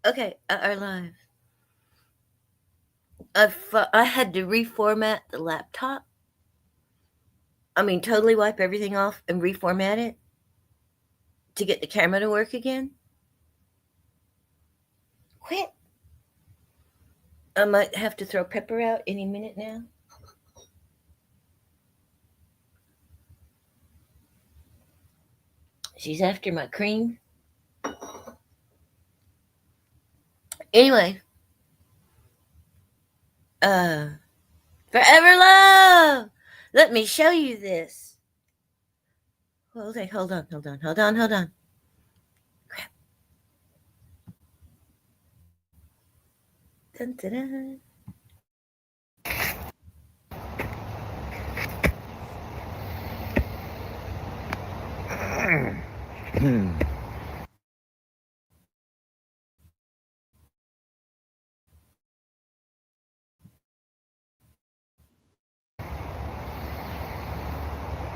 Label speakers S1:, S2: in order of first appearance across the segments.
S1: Okay, our live. I had to reformat the laptop. I mean, totally wipe everything off and reformat it to get the camera to work again. Quit. I might have to throw Pepper out any minute now. She's after my cream. Anyway, uh, Forever Love. Let me show you this. Okay, hold on. Crap. Dun, dun, dun.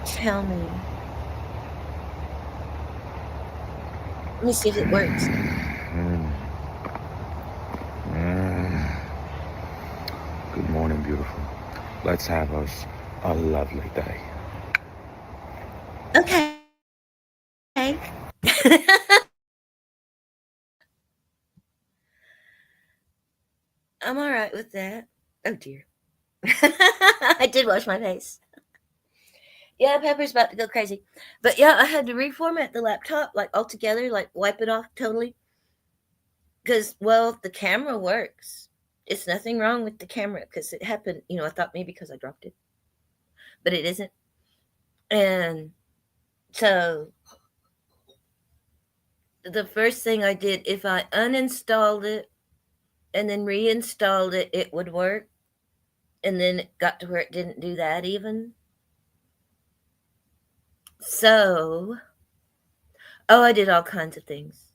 S1: Tell me. Let me see if it works.
S2: Good morning, beautiful. Let's have us a lovely day.
S1: Okay. I'm all right with that. Oh dear. I did wash my face. Yeah, Pepper's about to go crazy. But yeah, I had to reformat the laptop like altogether, like wipe it off totally. Because, well, the camera works. It's nothing wrong with the camera because it happened, I thought maybe because I dropped it, but it isn't. And so the first thing I did, if I uninstalled it and then reinstalled it, it would work. And then it got to where it didn't do that even. So, I did all kinds of things.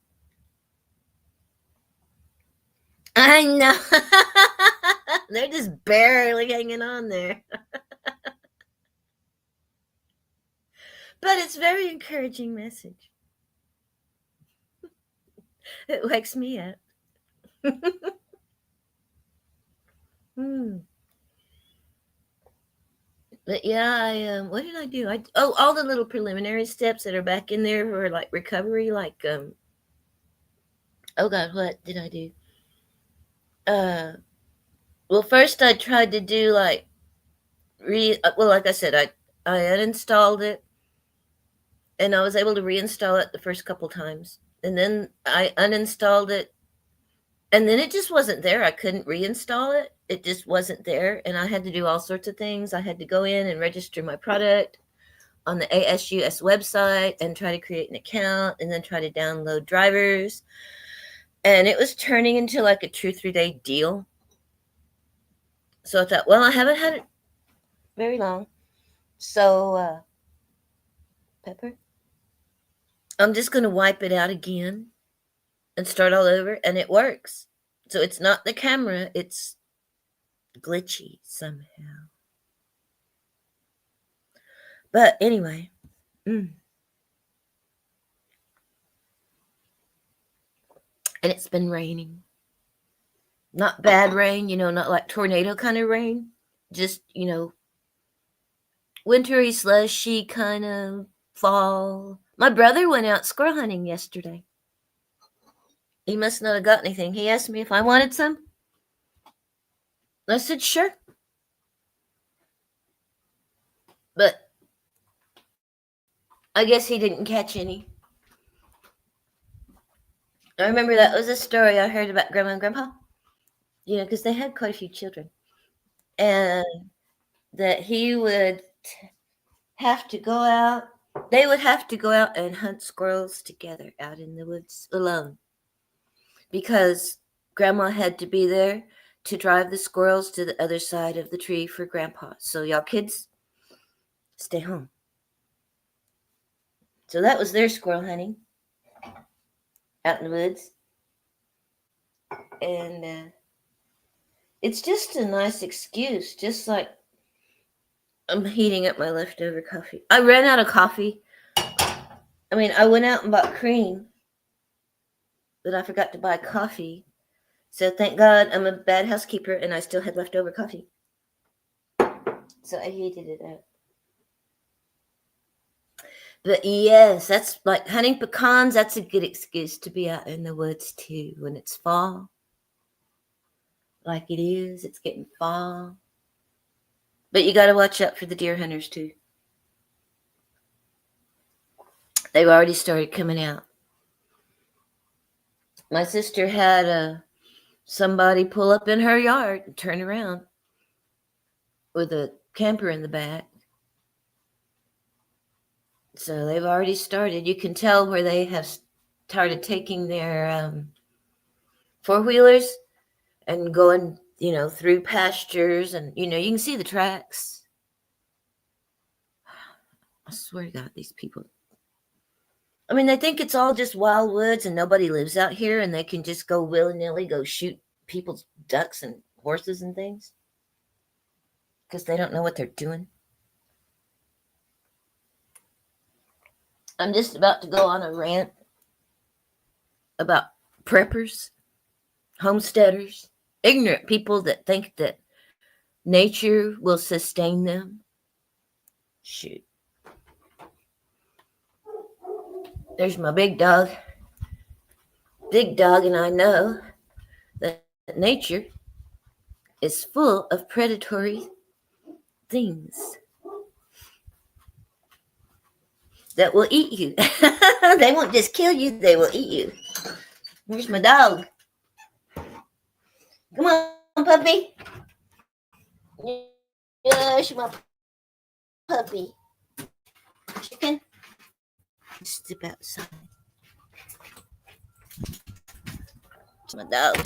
S1: I know. They're just barely hanging on there. But it's very encouraging message. It wakes me up. Hmm. But yeah, what did I do? All the little preliminary steps that are back in there for like recovery, like oh god, what did I do? Uh, well, first I tried to do like like I said, I uninstalled it, and I was able to reinstall it the first couple times, and then I uninstalled it, and then it just wasn't there. I couldn't reinstall it. It just wasn't there, and I had to do all sorts of things. I had to go in and register my product on the ASUS website and try to create an account and then try to download drivers. And it was turning into like a 2-3 day deal. So I thought, well, I haven't had it very long. So, Pepper, I'm just going to wipe it out again and start all over. And it works. So it's not the camera, it's glitchy somehow. But anyway, and it's been raining. Not bad rain, not like tornado kind of rain. Just, wintry, slushy kind of fall. My brother went out squirrel hunting yesterday. He must not have got anything. He asked me if I wanted some. I said, sure. But I guess he didn't catch any. I remember that was a story I heard about Grandma and Grandpa, because they had quite a few children. And that he would have to go out, they would have to go out and hunt squirrels together out in the woods alone. Because Grandma had to be there to drive the squirrels to the other side of the tree for Grandpa. So y'all kids, stay home. So that was their squirrel hunting out in the woods. And it's just a nice excuse, just like I'm heating up my leftover coffee. I ran out of coffee. I mean, I went out and bought cream. but I forgot to buy coffee. So thank God I'm a bad housekeeper and I still had leftover coffee. So I heated it up. But yes, that's like hunting pecans. That's a good excuse to be out in the woods too when it's fall. Like it is, it's getting fall. But you got to watch out for the deer hunters too. They've already started coming out. My sister had somebody pull up in her yard and turn around with a camper in the back. So they've already started. You can tell where they have started taking their four-wheelers and going, through pastures, and you can see the tracks. I swear to God, these people. I mean, they think it's all just wild woods and nobody lives out here and they can just go willy-nilly go shoot people's ducks and horses and things because they don't know what they're doing. I'm just about to go on a rant about preppers, homesteaders, ignorant people that think that nature will sustain them. Shoot. There's my big dog. Big dog and I know that nature is full of predatory things that will eat you. They won't just kill you, they will eat you. Where's my dog? Come on, puppy. Yes, my puppy. Chicken. Step outside. It's my dog.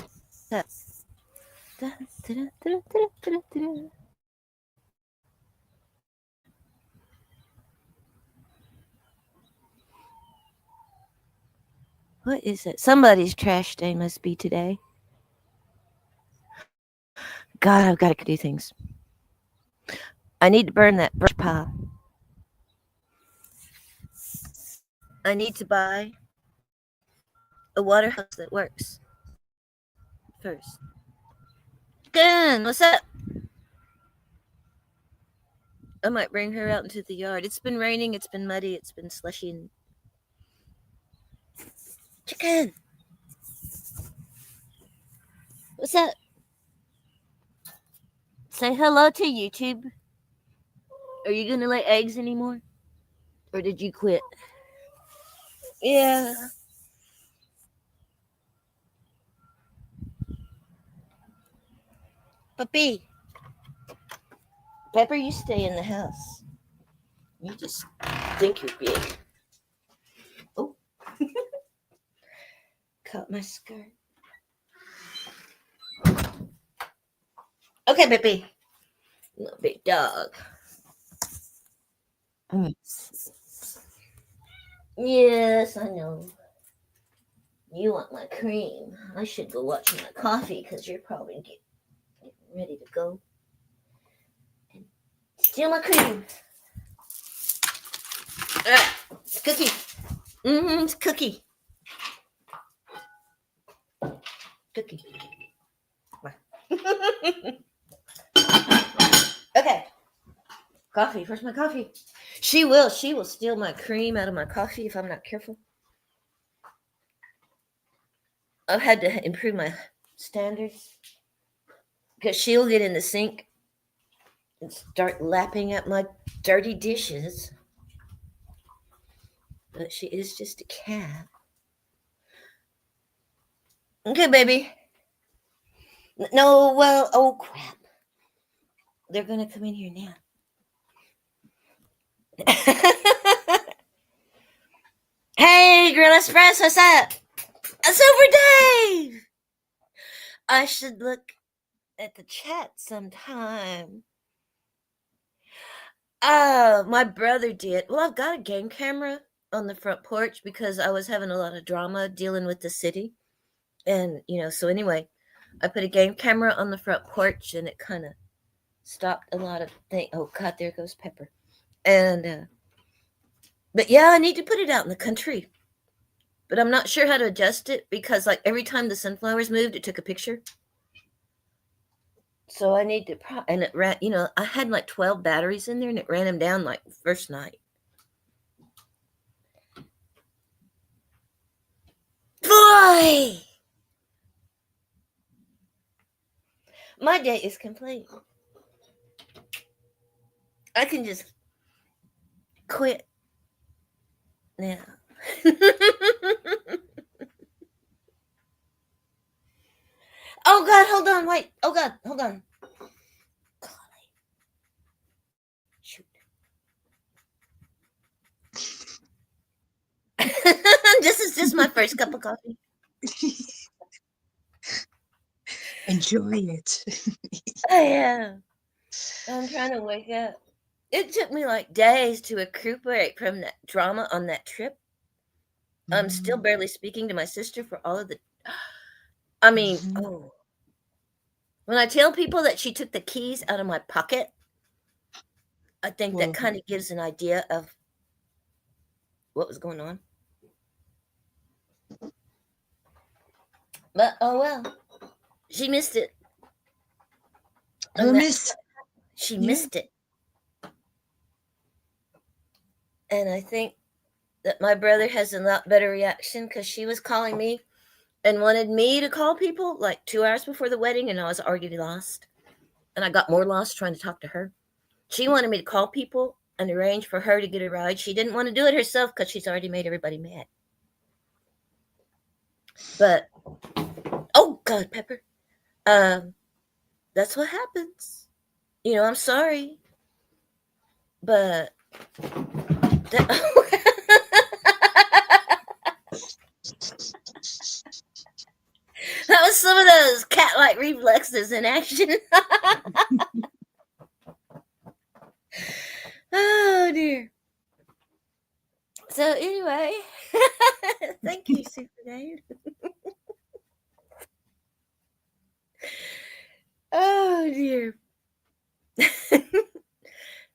S1: What is it? Somebody's trash day must be today. God, I've got to do things. I need to burn that brush pile. I need to buy a water hose that works first. Gun, what's up? I might bring her out into the yard. It's been raining, it's been muddy, it's been slushy. And... Chicken! What's up? Say hello to YouTube. Are you going to lay eggs anymore? Or did you quit? Yeah. Puppy. Pepper, you stay in the house. You just think you're big. Oh. Caught my skirt. Okay, Pippi. Little big dog. Yes, I know. You want my cream. I should go watch my coffee because you're probably getting ready to go. And steal my cream. It's Cookie. It's Cookie. Cookie. Okay. Coffee. Where's my coffee? She will steal my cream out of my coffee if I'm not careful. I've had to improve my standards because she'll get in the sink and start lapping at my dirty dishes. But she is just a cat. Okay, baby. No, well, oh crap. They're going to come in here now. Hey, Grill Express, what's up? Silver Dave! I should look at the chat sometime. My brother did. Well, I've got a game camera on the front porch because I was having a lot of drama dealing with the city. And, so anyway, I put a game camera on the front porch and it kind of stopped a lot of things. Oh, God, there goes Pepper. And, but yeah, I need to put it out in the country. but I'm not sure how to adjust it because, like, every time the sunflowers moved, it took a picture. So I need to and it ran, I had like 12 batteries in there and it ran them down like first night. Boy! My day is complete. I can just quit now. Oh God, hold on, wait. Oh God, hold on. Golly. Shoot. This is just my first cup of coffee.
S3: Enjoy it.
S1: I am. I'm trying to wake up. It took me like days to recuperate from that drama on that trip. I'm still barely speaking to my sister for all of the. I mean, when I tell people that she took the keys out of my pocket, I think that kind of gives an idea of what was going on. But oh well, she missed it. She missed it. And I think that my brother has a lot better reaction because she was calling me and wanted me to call people like 2 hours before the wedding, and I was already lost. And I got more lost trying to talk to her. She wanted me to call people and arrange for her to get a ride. She didn't want to do it herself because she's already made everybody mad. But, oh God, Pepper. That's what happens. I'm sorry. But that was some of those cat-like reflexes in action. Oh dear. So anyway, thank you, Super Dave. Oh dear.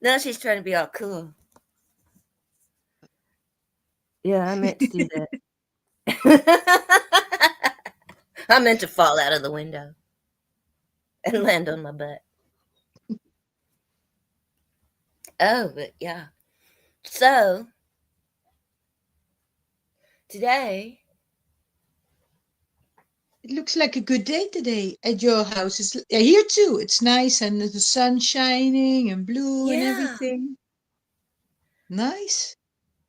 S1: Now she's trying to be all cool. Yeah, I meant to do that. I meant to fall out of the window and land on my butt. Oh, but yeah. So today,
S3: it looks like a good day today at your house. It's here too. It's nice and the sun shining and blue and everything. Nice.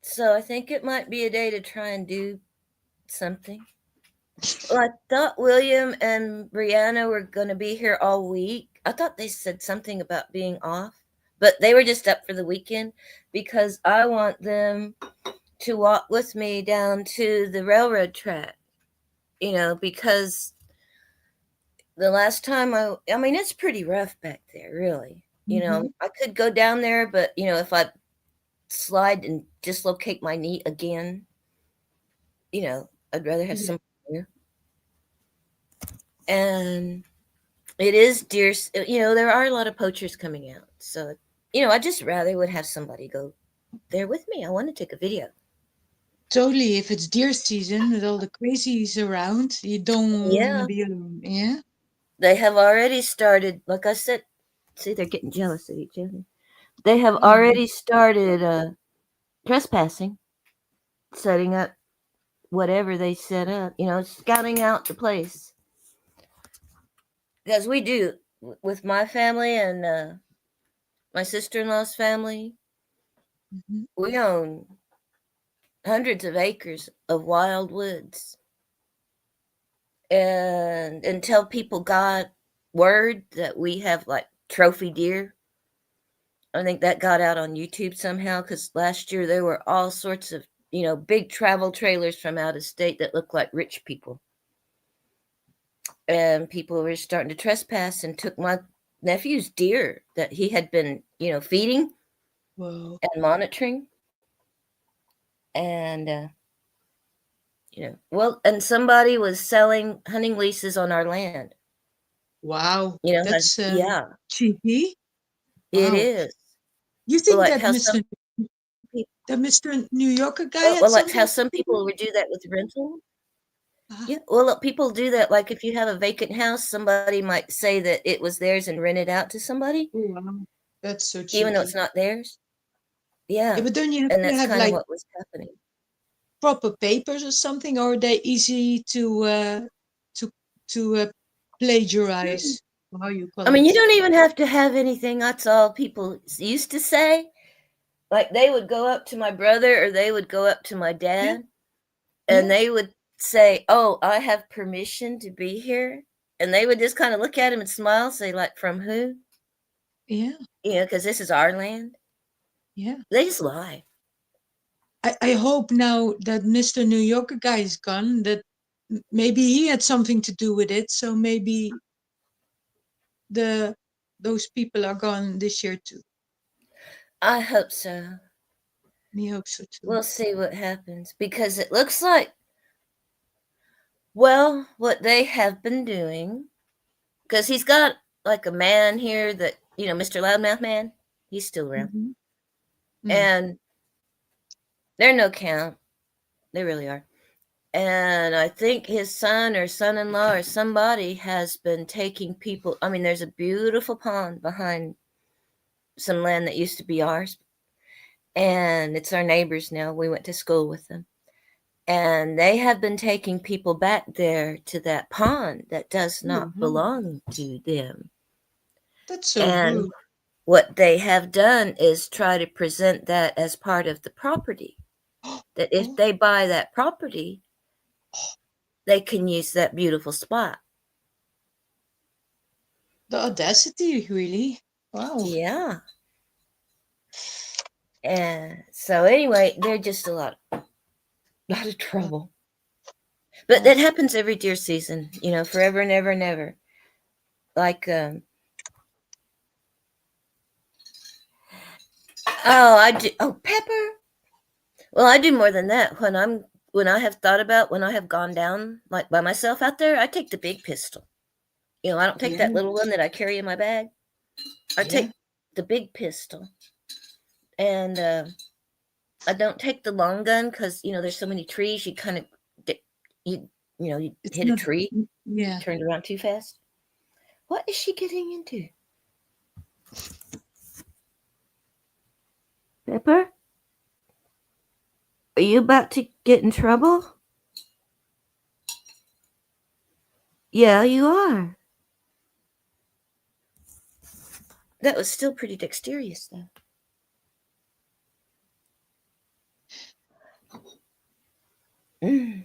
S1: So I think it might be a day to try and do something. Well, I thought William and Brianna were going to be here all week. I thought they said something about being off, but they were just up for the weekend because I want them to walk with me down to the railroad track, because the last time I mean, it's pretty rough back there, really. I could go down there, but, if I slide and dislocate my knee again, I'd rather have some here. And it is deer, there are a lot of poachers coming out. So, I just rather would have somebody go there with me. I want to take a video.
S3: Totally. If it's deer season with all the crazies around, you don't want to be alone. Yeah.
S1: They have already started, like I said, see, they're getting jealous of each other. They have already started trespassing, setting up whatever they set up, scouting out the place. Because we do with my family and my sister-in-law's family. We own hundreds of acres of wild woods. And until people got word that we have like trophy deer, I think that got out on YouTube somehow, because last year there were all sorts of, big travel trailers from out of state that looked like rich people. And people were starting to trespass and took my nephew's deer that he had been, feeding and monitoring. And, and somebody was selling hunting leases on our land.
S3: Wow.
S1: That's
S3: cheeky.
S1: It is.
S3: You think that the Mr. New Yorker guy had
S1: Well, that's
S3: something
S1: how
S3: to
S1: some
S3: do
S1: people
S3: with
S1: would do that with rental.
S3: Ah,
S1: Yeah, well, people do that, like, if you have a vacant house, somebody might say that it was theirs and rent it out to somebody,
S3: oh, wow. That's so
S1: even though it's
S3: cheeky.
S1: not theirs.
S3: Yeah,
S1: Yeah,
S3: but don't you have
S1: and
S3: to
S1: that's
S3: have
S1: kinda
S3: like
S1: what was happening.
S3: proper papers or something, or are they easy to to
S1: Mm.
S3: plagiarize? Or how you
S1: I
S3: call
S1: mean, you
S3: it?
S1: don't even have to have anything, that's all people used to say. Like, they would go up to my brother or they would go up to my
S3: Yeah,
S1: dad, and
S3: yeah,
S1: they would say, "Oh, I have permission to be here," and they would just kinda look at him and smile, say, like, "From who?"
S3: yeah,
S1: Because this is our land.
S3: yeah.
S1: They just lie.
S3: I hope now that Mr. New Yorker guy is gone, that maybe he had something to do with it. So maybe the those people are gone this year too.
S1: I hope so.
S3: Me hope so too.
S1: We'll see what happens because it looks like, well, what they have been doing, because he's got like a man here that, Mr. Loudmouth Man, he's still around.
S3: Hmm. Mm.
S1: And they're no count. They really are. And I think his son or son in law or somebody has been taking people. I mean, there's a beautiful pond behind some land that used to be ours, and it's our neighbors now. We went to school with them. And they have been taking people back there to that pond that does
S3: Oh,
S1: not
S3: no.
S1: belong to them.
S3: That's so
S1: And
S3: rude.
S1: what they have done is try to present that as part of the property. That if
S3: Oh,
S1: they buy that property, they can use that beautiful spot.
S3: the audacity, really. Wow.
S1: Yeah. And so anyway, they're just lot of trouble. But
S3: Oh,
S1: that happens every deer season, forever and ever and ever. Like I do. Oh, pepper. Well, I do more than that. When I have gone down like by myself out there, I take the big pistol. I don't take
S3: yeah,
S1: that little one that I carry in my bag. I
S3: yeah.
S1: take the big pistol, and I don't take the long gun because there's so many trees. You kind of you
S3: It's
S1: hit a
S3: not.
S1: tree,
S3: Yeah.
S1: turned around too fast. What is she getting into? Pepper, are you about to get in trouble? Yeah, you are. That was still pretty dexterous, though. Mm.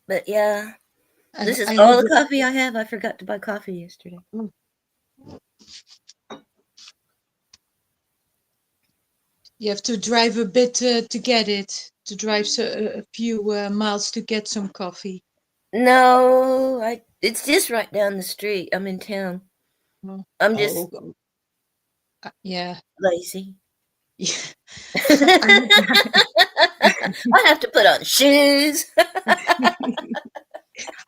S1: But yeah, this is
S3: I
S1: all
S3: hope
S1: the
S3: that
S1: coffee I have. I forgot to buy coffee yesterday.
S3: you have to drive a bit to get it. To drive a few miles to get some coffee.
S1: No, it's just right down the street. I'm in town.
S3: Oh,
S1: I'm just
S3: oh, yeah.
S1: lazy.
S3: Yeah. I hope.
S1: I have to put on shoes.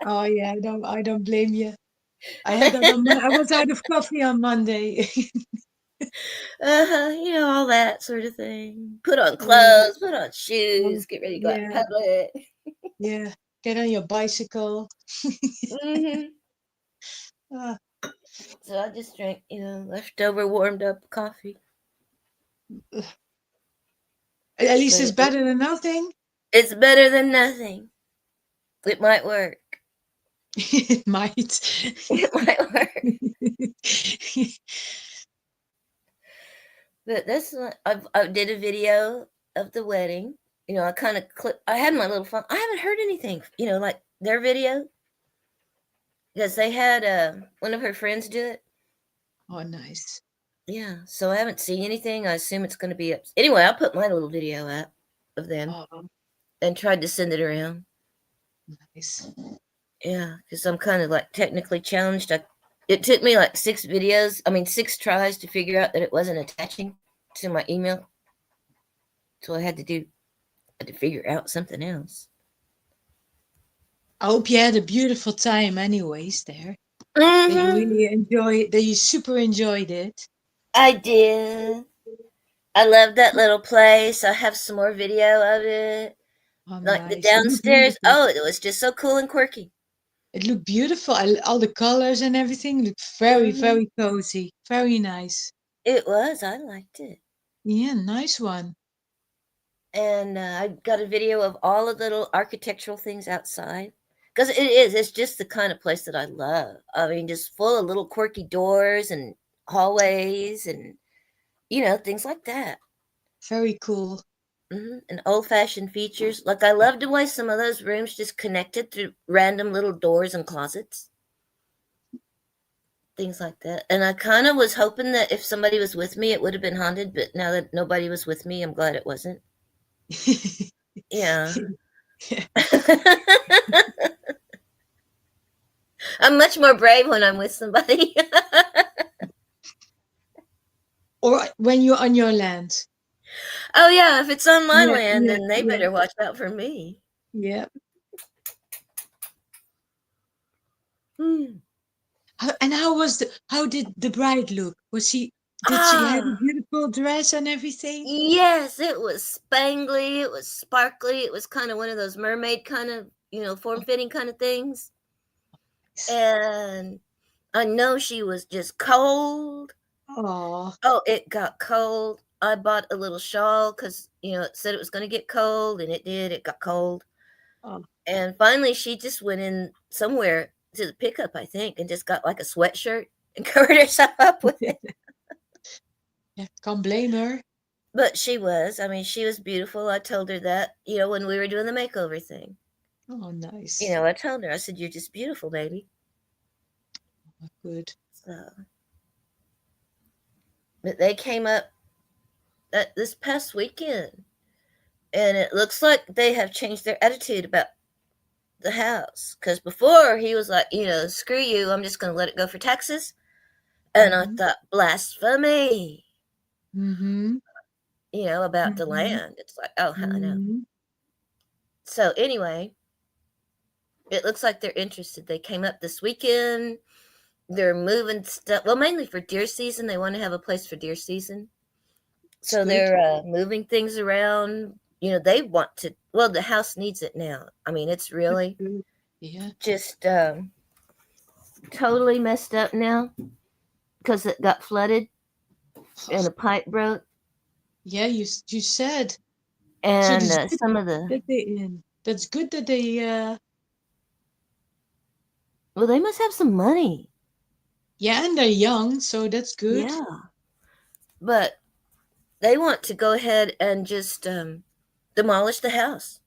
S3: Oh yeah, I don't blame you. I had that on I was out of coffee on Monday.
S1: All that sort of thing. Put on
S3: Oh,
S1: clothes, put on
S3: oh,
S1: shoes, get ready to go out in
S3: yeah,
S1: public.
S3: yeah. Get on your bicycle.
S1: Hmm.
S3: Ah,
S1: So I just drank, leftover warmed up coffee.
S3: at least it's
S1: But
S3: better than nothing.
S1: it's better than nothing. It might work.
S3: It might.
S1: It might work. But that's what I did a video of the wedding. I kind of I had my little phone. I haven't heard anything, like their video because they had one of her friends do it.
S3: Oh, nice.
S1: Yeah, so I haven't seen anything. I assume it's going to be up. Anyway, I put my little video up of them
S3: Oh,
S1: and tried to send it around.
S3: nice.
S1: Yeah, because I'm kind of like technically challenged. It took me like 6 tries to figure out that it wasn't attaching to my email. So I had to figure out something else.
S3: I hope you had a beautiful time anyways there. That you
S1: Mm-hmm.
S3: really enjoy that you super enjoyed it.
S1: I did. I love that little place. I have some more video of it.
S3: Oh,
S1: Like the
S3: nice. It looked
S1: downstairs.
S3: beautiful.
S1: Oh, it was just so cool and quirky.
S3: It looked beautiful. All the colors and everything looked very,
S1: Mhm.
S3: very cozy. Very nice.
S1: It was. I liked it.
S3: Yeah, nice one.
S1: And I got a video of all of the little architectural things outside. Because it is. It's just the kind of place that I love. I mean, just full of little quirky doors and hallways and, things like that.
S3: Very cool.
S1: And old-fashioned features. Like, I love the way some of those rooms just connected through random little doors and closets. Things like that. And I kind of was hoping that if somebody was with me, it would have been haunted. But now that nobody was with me, I'm glad it wasn't. Yeah.
S3: Yeah.
S1: I'm much more brave when I'm with somebody.
S3: Or when you're on your land.
S1: Oh, yeah. If it's on my
S3: Yeah,
S1: land,
S3: yeah,
S1: then they
S3: yeah,
S1: better watch out for me.
S3: yeah.
S1: Hmm.
S3: And how did the bride look? Did she have a
S1: Ah,
S3: beautiful dress and everything?
S1: yes. It was spangly. It was sparkly. It was kind of one of those mermaid kind of, form fitting kind of things. And I know she was just cold.
S3: Oh,
S1: Oh, it got cold. I bought a little shawl because, it said it was going to get cold, and it did. It got cold.
S3: oh,
S1: And finally, she just went in somewhere to the pickup, I think, and just got like a sweatshirt and covered herself up with it.
S3: yeah, can't blame her.
S1: But I mean, she was beautiful. I told her that, when we were doing the makeover thing.
S3: Oh, nice.
S1: I told her, I said, "You're just beautiful, baby."
S3: Good.
S1: So, but they came up this past weekend, and it looks like they have changed their attitude about the house. Because before he was like, "Screw you, I'm just going to let it go for taxes." And I
S3: Mm-hmm.
S1: thought, blasphemy,
S3: Mm-hmm.
S1: about the
S3: Mm-hmm.
S1: land. It's like, oh, hell no.
S3: Mm-hmm.
S1: So anyway, it looks like they're interested. They came up this weekend. They're moving stuff. Well, mainly for deer season. They want to have a place for deer season.
S3: It's
S1: So
S3: good.
S1: they're moving things around. They want to. Well, the house needs it now. I mean, it's
S3: That's
S1: really
S3: good. Yeah.
S1: just totally messed up now because it got flooded and a pipe broke,
S3: Yeah, you said. So
S1: and
S3: that's good
S1: some of the.
S3: that they in. That's good that they
S1: Well, they must have some money.
S3: yeah, and they're young, so that's good.
S1: Yeah, but they want to go ahead and just demolish the house.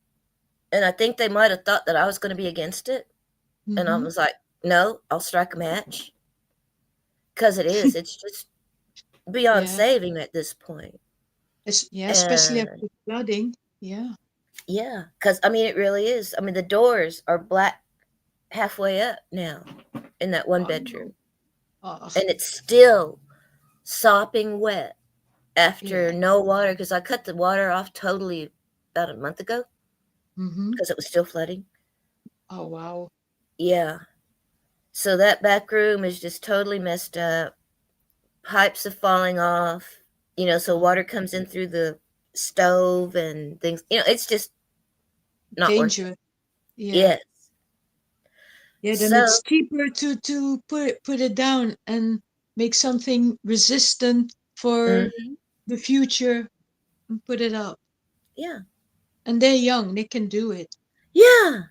S1: And I think they might have thought that I was going to be against it. And I
S3: Mm-hmm.
S1: was like, no, I'll strike a match. Because it's just beyond
S3: Yeah.
S1: saving at this point.
S3: Yeah, especially
S1: And
S3: after flooding. Yeah.
S1: yeah, because I mean, it really is. I mean, the doors are black halfway up now in that one
S3: Oh,
S1: bedroom.
S3: oh,
S1: And it's still sopping wet after
S3: yeah.
S1: no water because I cut the water off totally about a month ago
S3: Mm-hmm.
S1: because it was still flooding.
S3: Oh, wow.
S1: Yeah. So that back room is just totally messed up. Pipes are falling off, so
S3: Oh,
S1: water comes in through the stove and things. It's just not working.
S3: dangerous. Yeah.
S1: Yes.
S3: Yeah, then
S1: So,
S3: it's cheaper to put it down and make something resistant for
S1: mhm,
S3: the future and put it up.
S1: yeah.
S3: And they're young, they can do it.
S1: Yeah.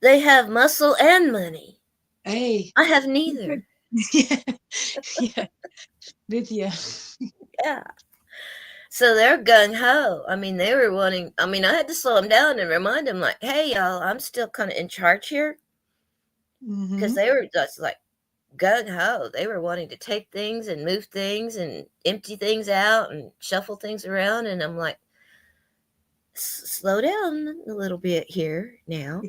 S1: They have muscle and money.
S3: Hey.
S1: I have neither.
S3: Yeah. Yeah. Lydia.
S1: Yeah. So they're gung ho. I mean, they were wanting, I mean, I had to slow them down and remind them, like, hey, y'all, I'm still kind of in charge here because
S3: Mm-hmm.
S1: they were just like gung ho. They were wanting to take things and move things and empty things out and shuffle things around. And I'm like, slow down a little bit here now.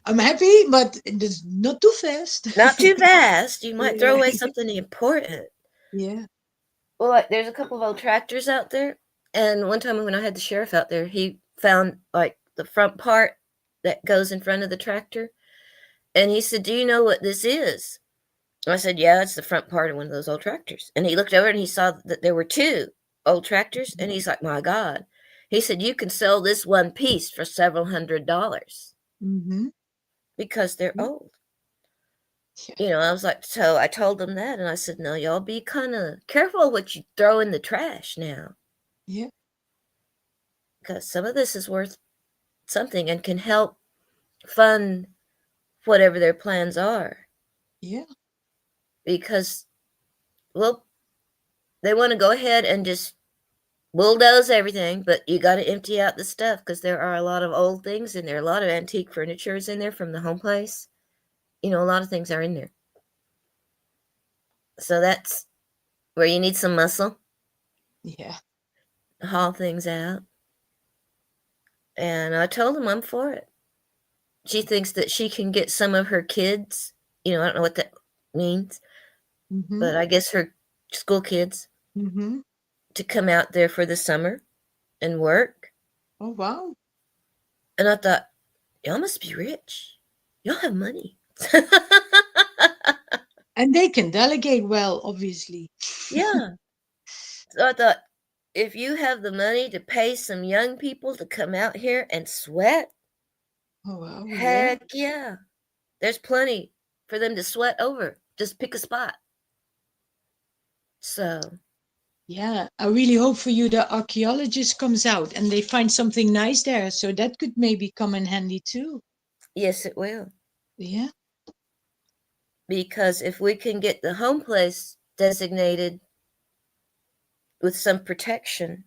S3: I'm happy, but it's not too fast.
S1: Not too fast. You might throw
S3: Yeah.
S1: away something important.
S3: Yeah.
S1: Well, like, there's a couple of old tractors out there. And one time when I had the sheriff out there, he found like the front part that goes in front of the tractor. And he said, "Do you know what this is?" I said, yeah, it's the front part of one of those old tractors. And he looked over and he saw that there were 2 old tractors. And he's like, my God. He said, you can sell this one piece for several $100s
S3: Mm-hmm.
S1: because they're
S3: Yeah.
S1: old.
S3: Yeah.
S1: I was like, so I told them that. And I said, no, y'all be kind of careful what you throw in the trash now.
S3: Yeah.
S1: Because some of this is worth something and can help fund whatever their plans are.
S3: Yeah.
S1: Because, well, they want to go ahead and just bulldoze everything, but you got to empty out the stuff because there are a lot of old things in there. A lot of antique furniture is in there from the home place. A lot of things are in there. So that's where you need some muscle
S3: Yeah.
S1: to haul things out. And I told him I'm for it. She thinks that she can get some of her kids, I don't know what that means,
S3: Mm-hmm.
S1: but I guess her school kids
S3: Mm-hmm.
S1: to come out there for the summer and work.
S3: Oh, wow.
S1: And I thought, y'all must be rich. Y'all have money.
S3: And they can delegate well, obviously.
S1: Yeah. So I thought, if you have the money to pay some young people to come out here and sweat,
S3: Oh, wow. Yeah.
S1: heck yeah. There's plenty for them to sweat over. Just pick a spot. So,
S3: Yeah. I really hope for you the archaeologist comes out and they find something nice there. So that could maybe come in handy too.
S1: yes, it will.
S3: Yeah.
S1: Because if we can get the home place designated with some protection,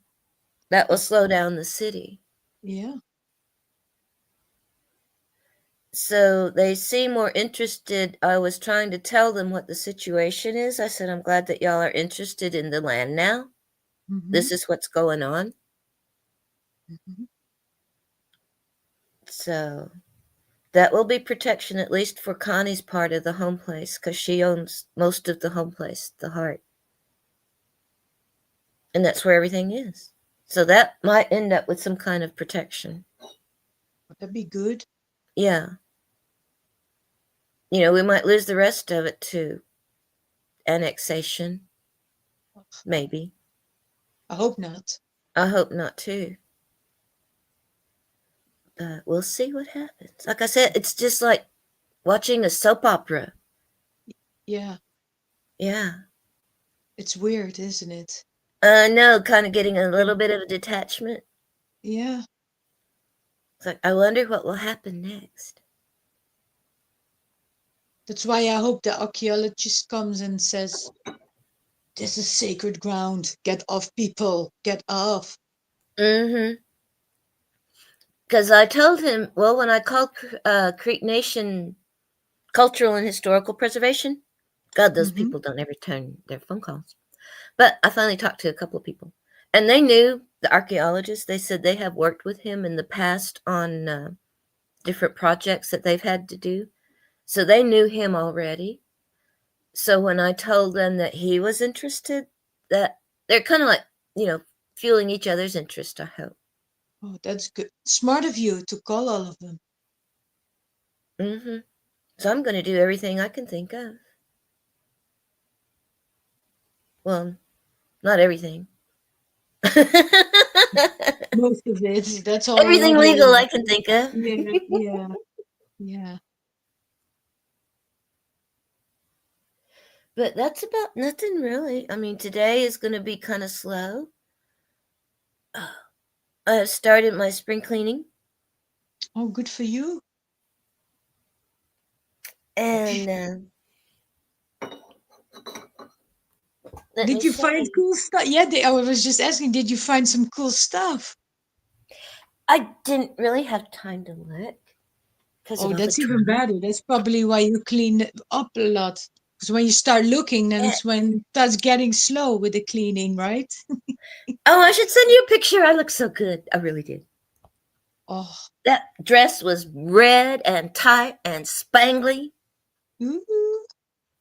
S1: that will slow down the city.
S3: Yeah.
S1: So they seem more interested. I was trying to tell them what the situation is. I said, I'm glad that y'all are interested in the land now.
S3: Mm-hmm.
S1: This is what's going on.
S3: Mm-hmm.
S1: So that will be protection, at least for Connie's part of the home place, because she owns most of the home place, the heart. And that's where everything is. So that might end up with some kind of protection.
S3: That'd be good.
S1: Yeah. We might lose the rest of it to annexation. Maybe.
S3: I hope not.
S1: I hope not too. But we'll see what happens. Like I said, it's just like watching a soap opera.
S3: Yeah.
S1: Yeah.
S3: It's weird, isn't it?
S1: No, kind of getting a little bit of a detachment.
S3: Yeah.
S1: It's like, I wonder what will happen next.
S3: That's why I hope the archaeologist comes and says, this is sacred ground. Get off, people. Get off.
S1: Mm-hmm. Because I told him, well, when I called Creek Nation Cultural and Historical Preservation, God, those
S3: Mm-hmm.
S1: people don't ever turn their phone calls. But I finally talked to a couple of people. And they knew the archaeologists. They said they have worked with him in the past on different projects that they've had to do. So they knew him already. So when I told them that he was interested, that they're kind of like, fueling each other's interest, I hope.
S3: Oh, that's good. Smart of you to call all of them.
S1: Mm-hmm. So I'm going to do everything I can think of. Well, not everything.
S3: Most of it. That's
S1: Everything
S3: already
S1: legal I can think of.
S3: Yeah, yeah, yeah.
S1: But that's about nothing really. I mean, today is going to be kind of slow. I have started my spring cleaning.
S3: Oh, good for you.
S1: And let
S3: Did
S1: me
S3: you
S1: show
S3: find
S1: you.
S3: cool stuff? Yeah, I was just asking, did you find some cool stuff?
S1: I didn't really have time to look because of
S3: Oh,
S1: all the
S3: that's even
S1: drama.
S3: better. That's probably why you clean it up a lot. Because when you start looking, then
S1: Yeah.
S3: it's when it starts getting slow with the cleaning, right?
S1: Oh, I should send you a picture. I look so good. I really did.
S3: Oh,
S1: That dress was red and tight and spangly.
S3: ooh,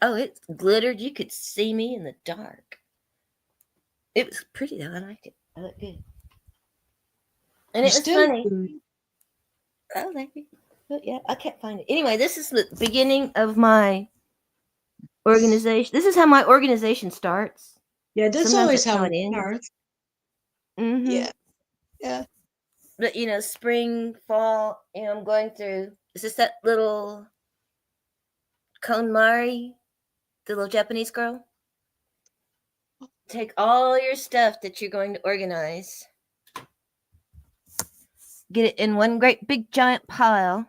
S1: Oh, it glittered. You could see me in the dark. It was pretty though. I liked it. I looked good. And
S3: you
S1: it was
S3: still look
S1: funny.
S3: good.
S1: Oh, maybe. But yeah, I can't find it. Anyway, this is the beginning of my organization. This is how my organization starts.
S3: Yeah, that's
S1: Sometimes
S3: always
S1: that's
S3: how
S1: how
S3: it
S1: it ends.
S3: starts.
S1: Mm-hmm.
S3: Yeah, yeah.
S1: But spring, fall. I'm going through. Is this that little KonMari, the little Japanese girl? Take all your stuff that you're going to organize, get it in one great big giant pile,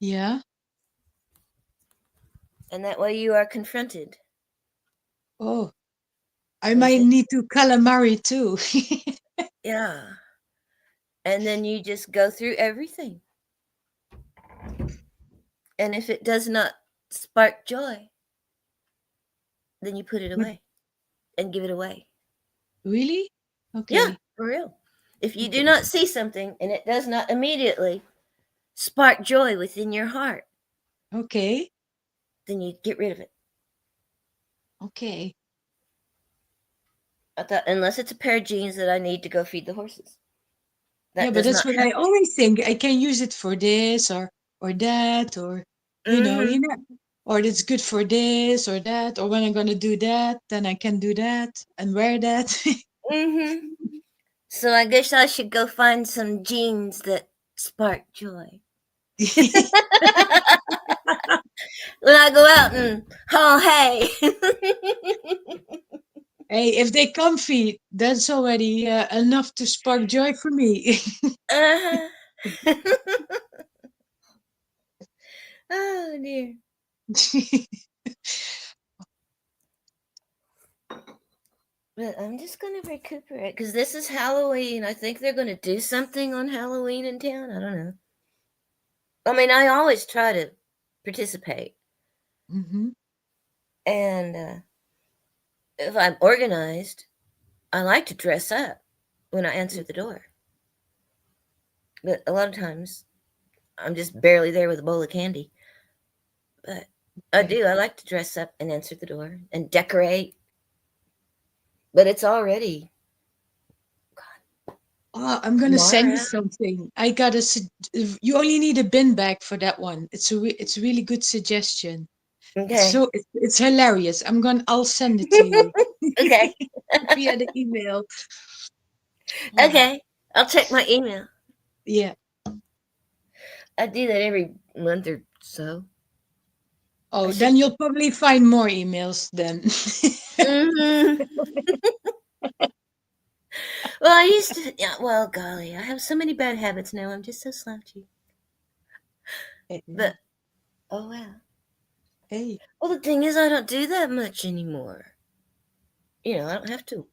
S3: Yeah.
S1: and that way you are confronted
S3: Oh, I
S1: with
S3: might
S1: it.
S3: need to calamari too.
S1: Yeah. And then you just go through everything. And if it does not spark joy, then you put it
S3: But
S1: away and give it away.
S3: really?
S1: Yeah,
S3: Okay.
S1: for real. If you do
S3: Okay.
S1: not see something and it does not immediately spark joy within your heart,
S3: Okay.
S1: then you get rid of it.
S3: Okay.
S1: I thought, unless it's a pair of jeans that I need to go feed the horses.
S3: Yeah,
S1: That
S3: but
S1: does
S3: that's
S1: not
S3: what I
S1: happen.
S3: always think. I can use it for this or that, or
S1: Mm-hmm.
S3: or it's good for this or that, or when I'm gonna do that, then I can do that and wear that.
S1: Mm-hmm. So I guess I should go find some jeans that spark joy. When I go out and haul hay.
S3: Hey, if they comfy, that's already enough to spark joy for me.
S1: Uh-huh. Oh dear. But I'm just gonna recuperate because this is Halloween. I think they're gonna do something on Halloween in town. I don't know. I mean, I always try to participate,
S3: Hmm.
S1: and if I'm organized, I like to dress up when I answer the door. But a lot of times, I'm just barely there with a bowl of candy. But I
S3: Okay.
S1: do. I like to dress up and answer the door and decorate. But it's already
S3: Oh, I'm gonna send you
S1: tomorrow.
S3: something. You only need a bin bag for that one. It's a really good suggestion.
S1: Okay.
S3: It's hilarious. I'll send it to you
S1: Okay.
S3: via the email. Oh,
S1: Okay. I'll check my email.
S3: yeah.
S1: I do that every month or so. I
S3: Oh,
S1: should.
S3: then you'll probably find more emails then.
S1: Hmm. Well, I used to. Yeah, well, golly, I have so many bad habits now. I'm just so slouchy.
S3: Yeah.
S1: But oh wow.
S3: Hey,
S1: Well, the thing is, I don't do that much anymore. I don't have to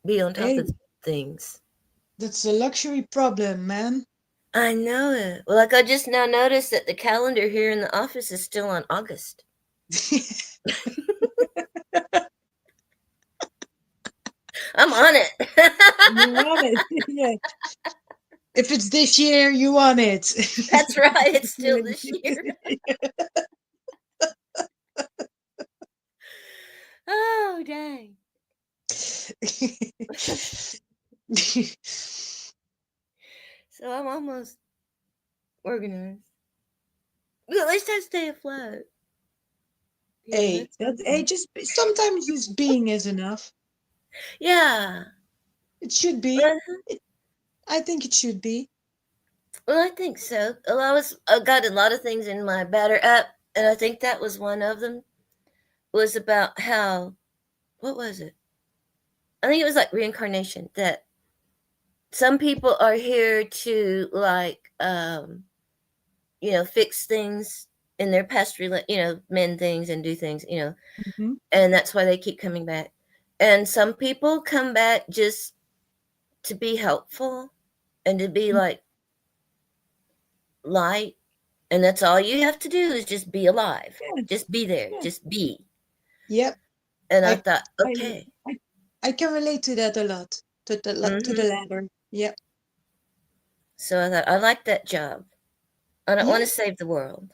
S1: be on top
S3: hey,
S1: of things.
S3: that's a luxury problem, man.
S1: I know it. Well, like I just now noticed that the calendar here in the office is still on August. I'm on it.
S3: You want it. Yeah. If it's this year, you want it.
S1: That's right. It's still this year. Oh dang. So I'm almost organized. But at least I stay afloat.
S3: Hey,
S1: That's
S3: hey,
S1: something.
S3: sometimes just being is enough.
S1: Yeah.
S3: It should be.
S1: Uh,
S3: I think it should be.
S1: well, I think so. Well, I got a lot of things in my batter up, and I think that was one of them. Was about how what was it? I think it was like reincarnation. That some people are here to fix things in their past, mend things and do things,
S3: Hmm.
S1: and that's why they keep coming back. And some people come back just to be helpful and to be like light, and that's all you have to do is just be alive,
S3: Yeah,
S1: just be there,
S3: yeah.
S1: just be.
S3: Yep.
S1: And I
S3: I,
S1: thought,
S3: I,
S1: okay,
S3: I, I can relate to that a lot. To the
S1: hmm
S3: latter. Yep.
S1: so I thought I like that job. I don't want
S3: Yeah.
S1: to save the world.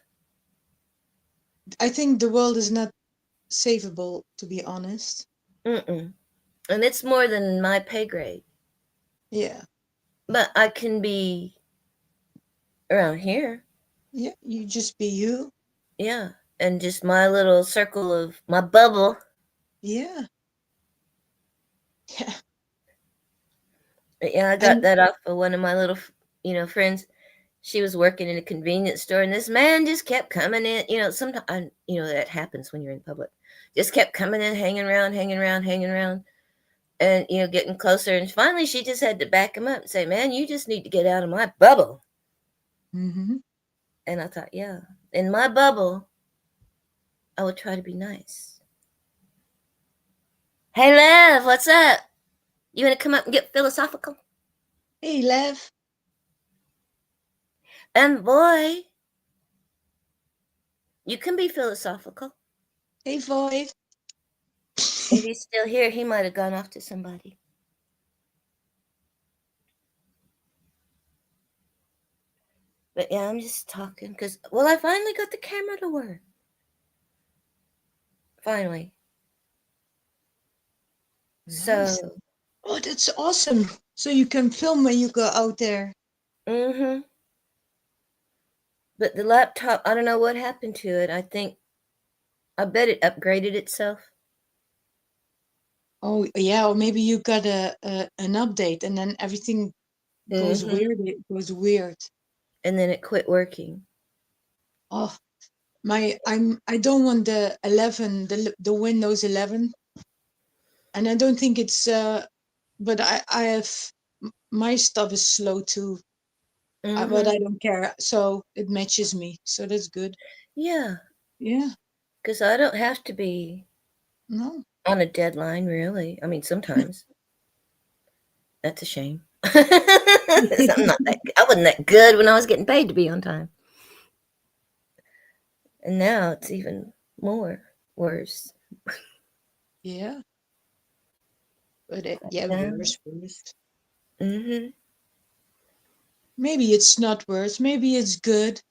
S3: I think the world is not savable, to be honest.
S1: Mm-mm. And it's more than my pay grade,
S3: Yeah.
S1: but I can be around here.
S3: Yeah. You just be you.
S1: Yeah. and just my little circle of my bubble.
S3: Yeah. Yeah.
S1: But yeah, I got
S3: And
S1: that off of one of my little, friends. She was working in a convenience store, and this man just kept coming in. Sometimes, that happens when you're in public. Just kept coming in, hanging around, hanging around, hanging around, and, getting closer. And finally, she just had to back him up and say, "Man, you just need to get out of my bubble."
S3: mhm.
S1: And I thought, yeah, in my bubble, I would try to be nice. Hey, Lev, what's up? You want to come up and get philosophical?
S3: Hey, Lev.
S1: And boy, you can be philosophical.
S3: Hey, Void.
S1: If he's still here, he might have gone off to somebody. But yeah, I'm just talking because, I finally got the camera to work. Finally.
S3: Nice.
S1: So,
S3: Oh, that's awesome. So you can film when you go out there.
S1: mm-hmm. But the laptop, I don't know what happened to it. I bet it upgraded itself.
S3: Oh, yeah, or maybe you got an update and then everything goes
S1: Mm-hmm.
S3: weird. It goes weird.
S1: And then it quit working.
S3: Oh, I don't want the 11, the Windows 11, and I don't think it's but I have my stuff is slow too, but
S1: Mm-hmm.
S3: I don't care. So it matches me, so that's good.
S1: Yeah,
S3: Yeah,
S1: because I don't have to be
S3: no,
S1: on a deadline, really. I mean, sometimes. That's a shame. I wasn't that good when I was getting paid to be on time. And now it's even more worse.
S3: yeah, but yeah,
S1: Yeah.
S3: worse.
S1: Mm-hmm.
S3: Maybe it's not worse. Maybe it's good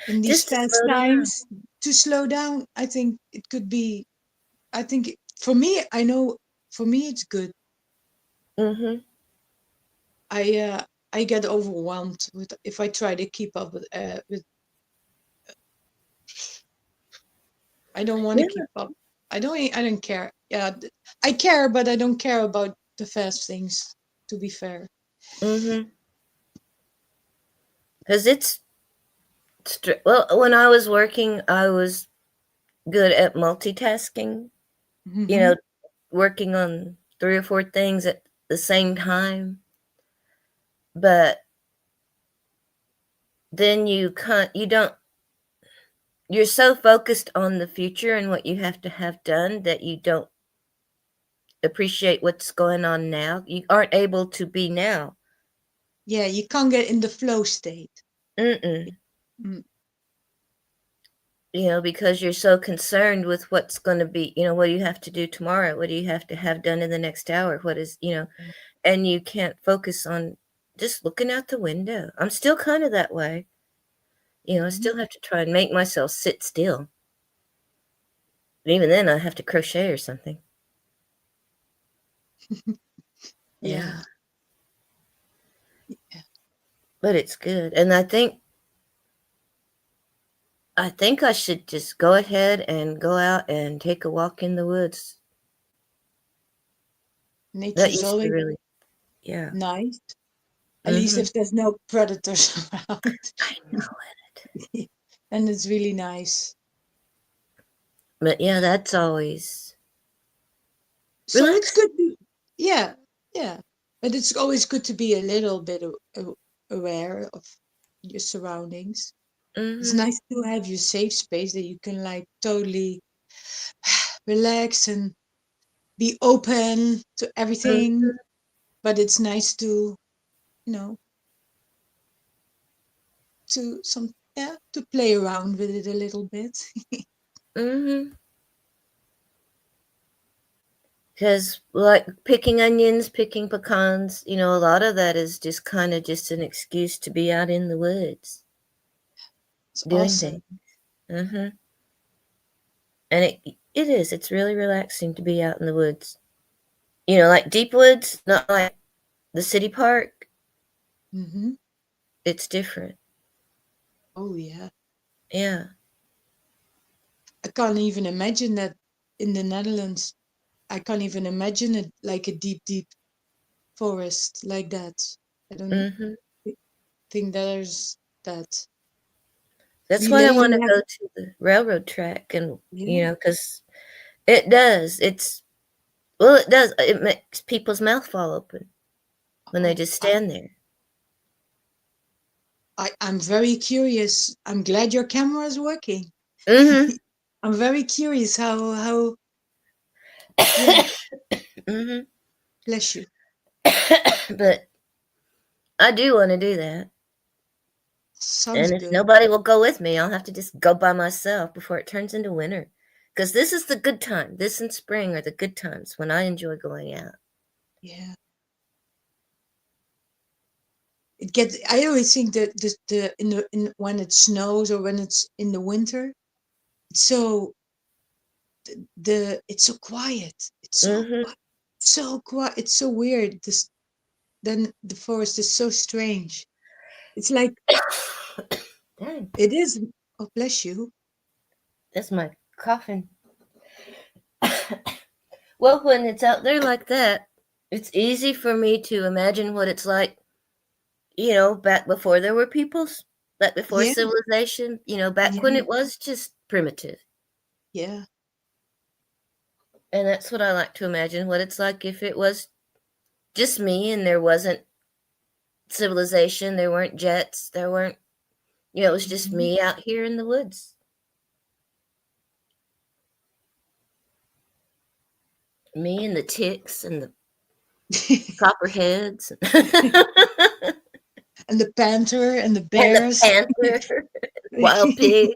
S3: in these
S1: Just to
S3: fast
S1: slow down.
S3: times to slow down. I think it could be. I think for me, I know for me it's good.
S1: Mm-hmm.
S3: I get overwhelmed with if I try to keep up with. I don't want to
S1: Yeah.
S3: keep up. I don't care. Yeah, I care, but I don't care about the fast things. To be fair.
S1: Mm-hmm. Because when I was working, I was good at multitasking, you
S3: Hmm.
S1: know, working on 3 or 4 things at the same time. But then you don't, you're so focused on the future and what you have to have done that you don't appreciate what's going on now. You aren't able to be now.
S3: Yeah, you can't get in the flow state.
S1: Mm-mm.
S3: Mm.
S1: Because you're so concerned with what's going to be, what do you have to do tomorrow? What do you have to have done in the next hour? What is, and you can't focus on just looking out the window. I'm still kind of that way. I still have to try and make myself sit still. But even then, I have to crochet or something.
S3: Yeah.
S1: Yeah. But it's good. And I think I should just go ahead and go out and take a walk in the woods. That
S3: Nature's
S1: used to
S3: always
S1: really, yeah.
S3: nice. At least
S1: Hmm.
S3: if there's no predators around.
S1: I know it.
S3: And it's really nice.
S1: But yeah, that's always
S3: So it's
S1: relax.
S3: good to, yeah, yeah. But it's always good to be a little bit aware of your surroundings. It's
S1: Hmm.
S3: nice to have your safe space that you can like totally relax and be open to everything. But it's nice to, you know, to play around with it a little bit.
S1: Hmm. Because like picking onions, picking pecans, a lot of that is just kind of just an excuse to be out in the woods
S3: It's
S1: doing
S3: awesome.
S1: things. Hmm. And it is. It's really relaxing to be out in the woods. Like deep woods, not like the city park.
S3: Hmm.
S1: It's different.
S3: Oh yeah.
S1: Yeah.
S3: I can't even imagine that in the Netherlands. I can't even imagine it like a deep, deep forest like that. I don't
S1: Hmm.
S3: think there's that.
S1: That's
S3: We
S1: why I
S3: lately
S1: want to
S3: have,
S1: go to the railroad track, and
S3: yeah,
S1: because it does. Well, it does. It makes people's mouth fall open when they
S3: oh,
S1: just stand there.
S3: I'm very curious. I'm glad your camera is working.
S1: Hmm.
S3: I'm very curious how, yeah,
S1: Hmm.
S3: bless you.
S1: But I do want to do that.
S3: Sounds
S1: And if
S3: good.
S1: nobody will go with me, I'll have to just go by myself before it turns into winter. Because this is the good time. This and spring are the good times when I enjoy going out.
S3: Yeah. It gets, I always think that the in when it snows or when it's in the winter, it's so it's so quiet. It's
S1: Hmm.
S3: so quiet. It's so weird. This then the forest is so strange. It's like
S1: Dang,
S3: it is. Oh, bless you.
S1: that's my coughing. Well, when it's out there like that, it's easy for me to imagine what it's like, back before there were peoples, back before
S3: Yeah,
S1: civilization, back when
S3: yeah,
S1: it was just primitive.
S3: yeah.
S1: And that's what I like to imagine what it's like if it was just me and there wasn't civilization, there weren't jets, there weren't, it was just
S3: Mhm.
S1: me out here in the woods. Me and the ticks and the copperheads
S3: And the panther and the
S1: and the
S3: bears.
S1: panther, wild pig,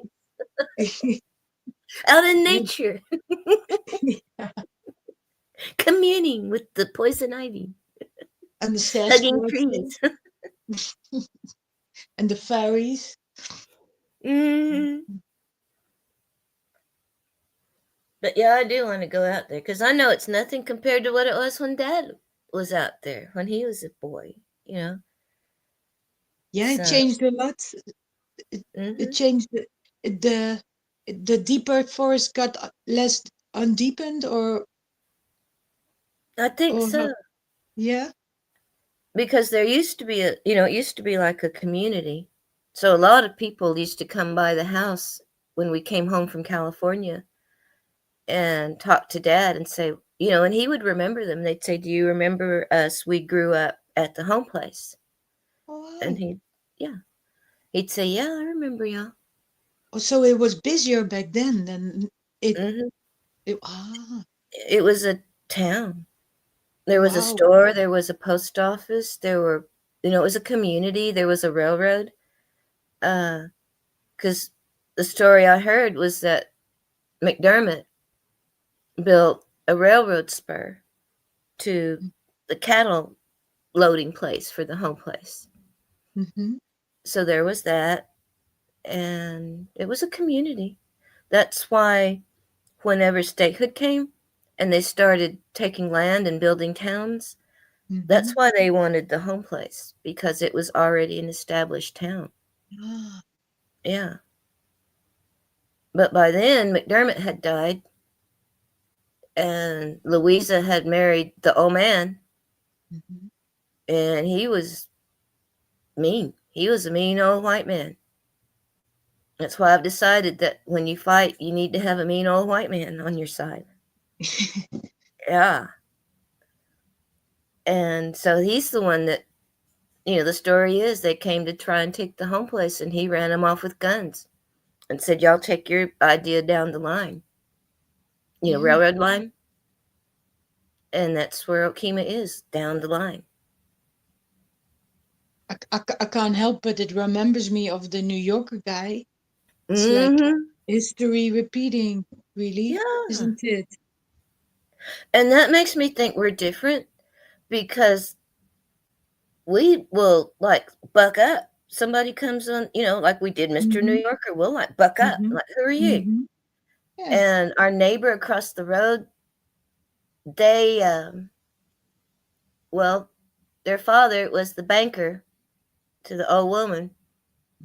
S1: out in nature, communing with the poison ivy,
S3: And the
S1: hugging
S3: Sasquatch
S1: trees.
S3: and the fairies.
S1: Hmm. But yeah, I do want to go out there because I know it's nothing compared to what it was when Dad was out there when he was a boy. You know,
S3: Yeah, it
S1: so
S3: changed a lot. It, it
S1: hmm
S3: changed the the deeper forest got less undeepened
S1: I think
S3: or how,
S1: so
S3: yeah.
S1: because there used to be it used to be like a community. So a lot of people used to come by the house when we came home from California and talk to Dad and say, and he would remember them. They'd say, "Do you remember us? We grew up at the home place." And
S3: Oh,
S1: yeah, he'd say, "Yeah, I remember y'all."
S3: oh, so it was busier back then than it.
S1: Hmm.
S3: Ah,
S1: It was a town. There was a
S3: wow.
S1: store, there was a post office, there were, it was a community, there was a railroad. Because the story I heard was that McDermott built a railroad spur to the cattle loading place for the home place.
S3: Mm-hmm.
S1: So there was that, and it was a community. That's why whenever statehood came and they started taking land and building towns,
S3: Mm-hmm.
S1: that's why they wanted the home place because it was already an established town.
S3: Ah,
S1: Yeah. But by then, McDermott had died and Louisa had married the old man,
S3: mm-hmm.
S1: and he was mean. He was a mean old white man. That's why I've decided that when you fight, you need to have a mean old white man on your side. Yeah. And so he's the one that, the story is they came to try and take the home place, and he ran them off with guns and said, "Y'all take your idea down the line,
S3: Yeah,
S1: railroad line." And that's where Okima is, down the line.
S3: I can't help but it remembers me of the New Yorker guy. It's like
S1: Hmm.
S3: history repeating, really,
S1: Yeah.
S3: isn't it?
S1: And that makes me think we're different because we will like buck up. Somebody comes on, like we did Mr. New
S3: Mm-hmm.
S1: Yorker, we'll like buck up.
S3: Mm-hmm.
S1: Like, who are you?
S3: Mm-hmm. Yeah.
S1: And our neighbor across the road, they, well, their father was the banker to the old woman,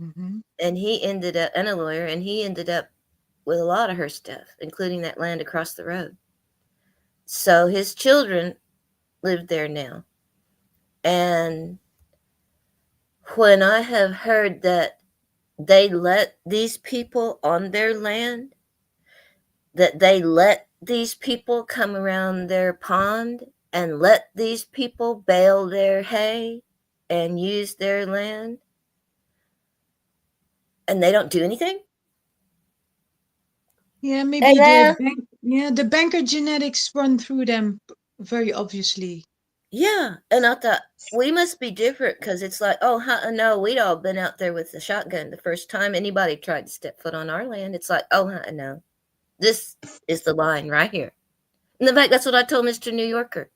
S3: Mm-hmm.
S1: and he ended up, and a lawyer, and he ended up with a lot of her stuff, including that land across the road. So his children live there now. And when I have heard that they let these people on their land, that they let these people come around their pond and let these people bale their hay and use their land, and they don't do anything.
S3: Yeah, maybe
S1: Hello?
S3: the banker genetics run through them very obviously.
S1: Yeah, and I thought we must be different because it's like, oh, no, we'd all been out there with the shotgun the first time anybody tried to step foot on our land. It's like, oh, no, this is the line right here. And in fact, that's what I told Mr. New Yorker.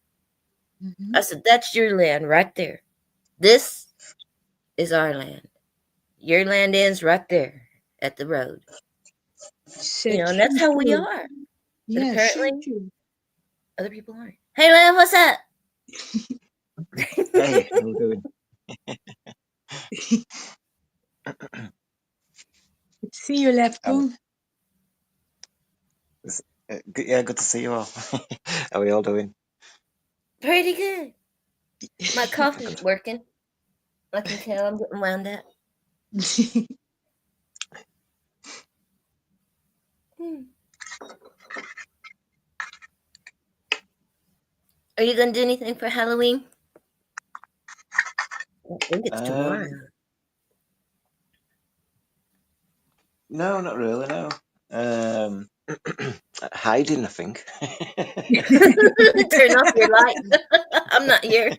S3: Mhm.
S1: I said, that's your land right there. This is our land. Your land ends right there at the road.
S3: Said
S1: And that's how we
S3: true.
S1: are. But
S3: Yeah,
S1: apparently,
S3: so true.
S1: other people aren't. Hey, man, what's up?
S4: Hey, how you doing?
S3: Good to see you, Lefkoen.
S4: Yeah, good to see you all. How are you all doing?
S1: Pretty good. My coffee's working. I can tell I'm getting wound up. Are you going to do anything for Halloween? I think it's tomorrow.
S4: No, not really, no. Hiding, I think.
S1: Turn off your light. I'm not here.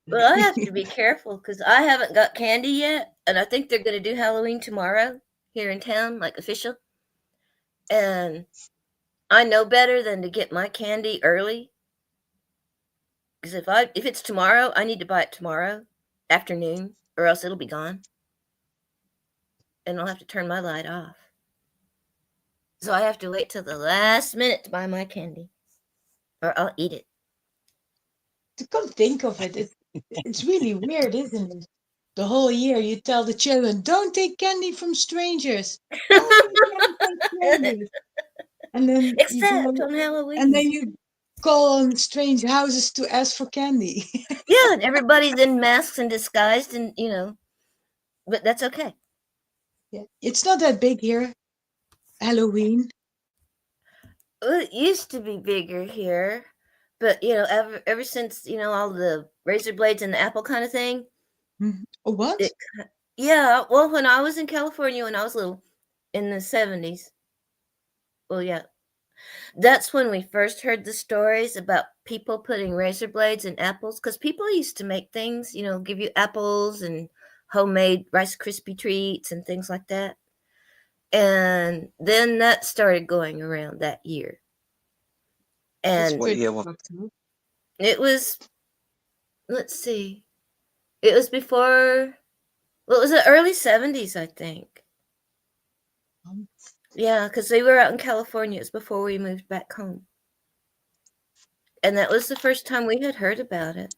S1: Well, I have to be careful because I haven't got candy yet, and I think they're going to do Halloween tomorrow here in town, like official. And I know better than to get my candy early, because if it's tomorrow, I need to buy it tomorrow afternoon, or else it'll be gone, and I'll have to turn my light off. So I have to wait till the last minute to buy my candy, or I'll eat it.
S3: To come think of it, it's really weird, isn't it? The whole year you tell the children, don't take candy from strangers. Don't take candy from strangers. And then you go,
S1: Except on Halloween.
S3: and then you call on strange houses to ask for candy.
S1: Yeah, and everybody's in masks and disguised, and but that's okay.
S3: Yeah, it's not that big here. Halloween.
S1: Well, it used to be bigger here, but ever since all the razor blades and the apple kind of thing.
S3: Oh, what?
S1: Yeah, well, when I was in California when I was little, in the 70s. Well, yeah, that's when we first heard the stories about people putting razor blades in apples, because people used to make things, give you apples and homemade Rice Krispie treats and things like that. And then that started going around that year. And
S4: What year was
S1: it was, let's see, it was before, well, it was the early 70s, I think. Yeah, because they were out in California. It was before we moved back home. And that was the first time we had heard about it.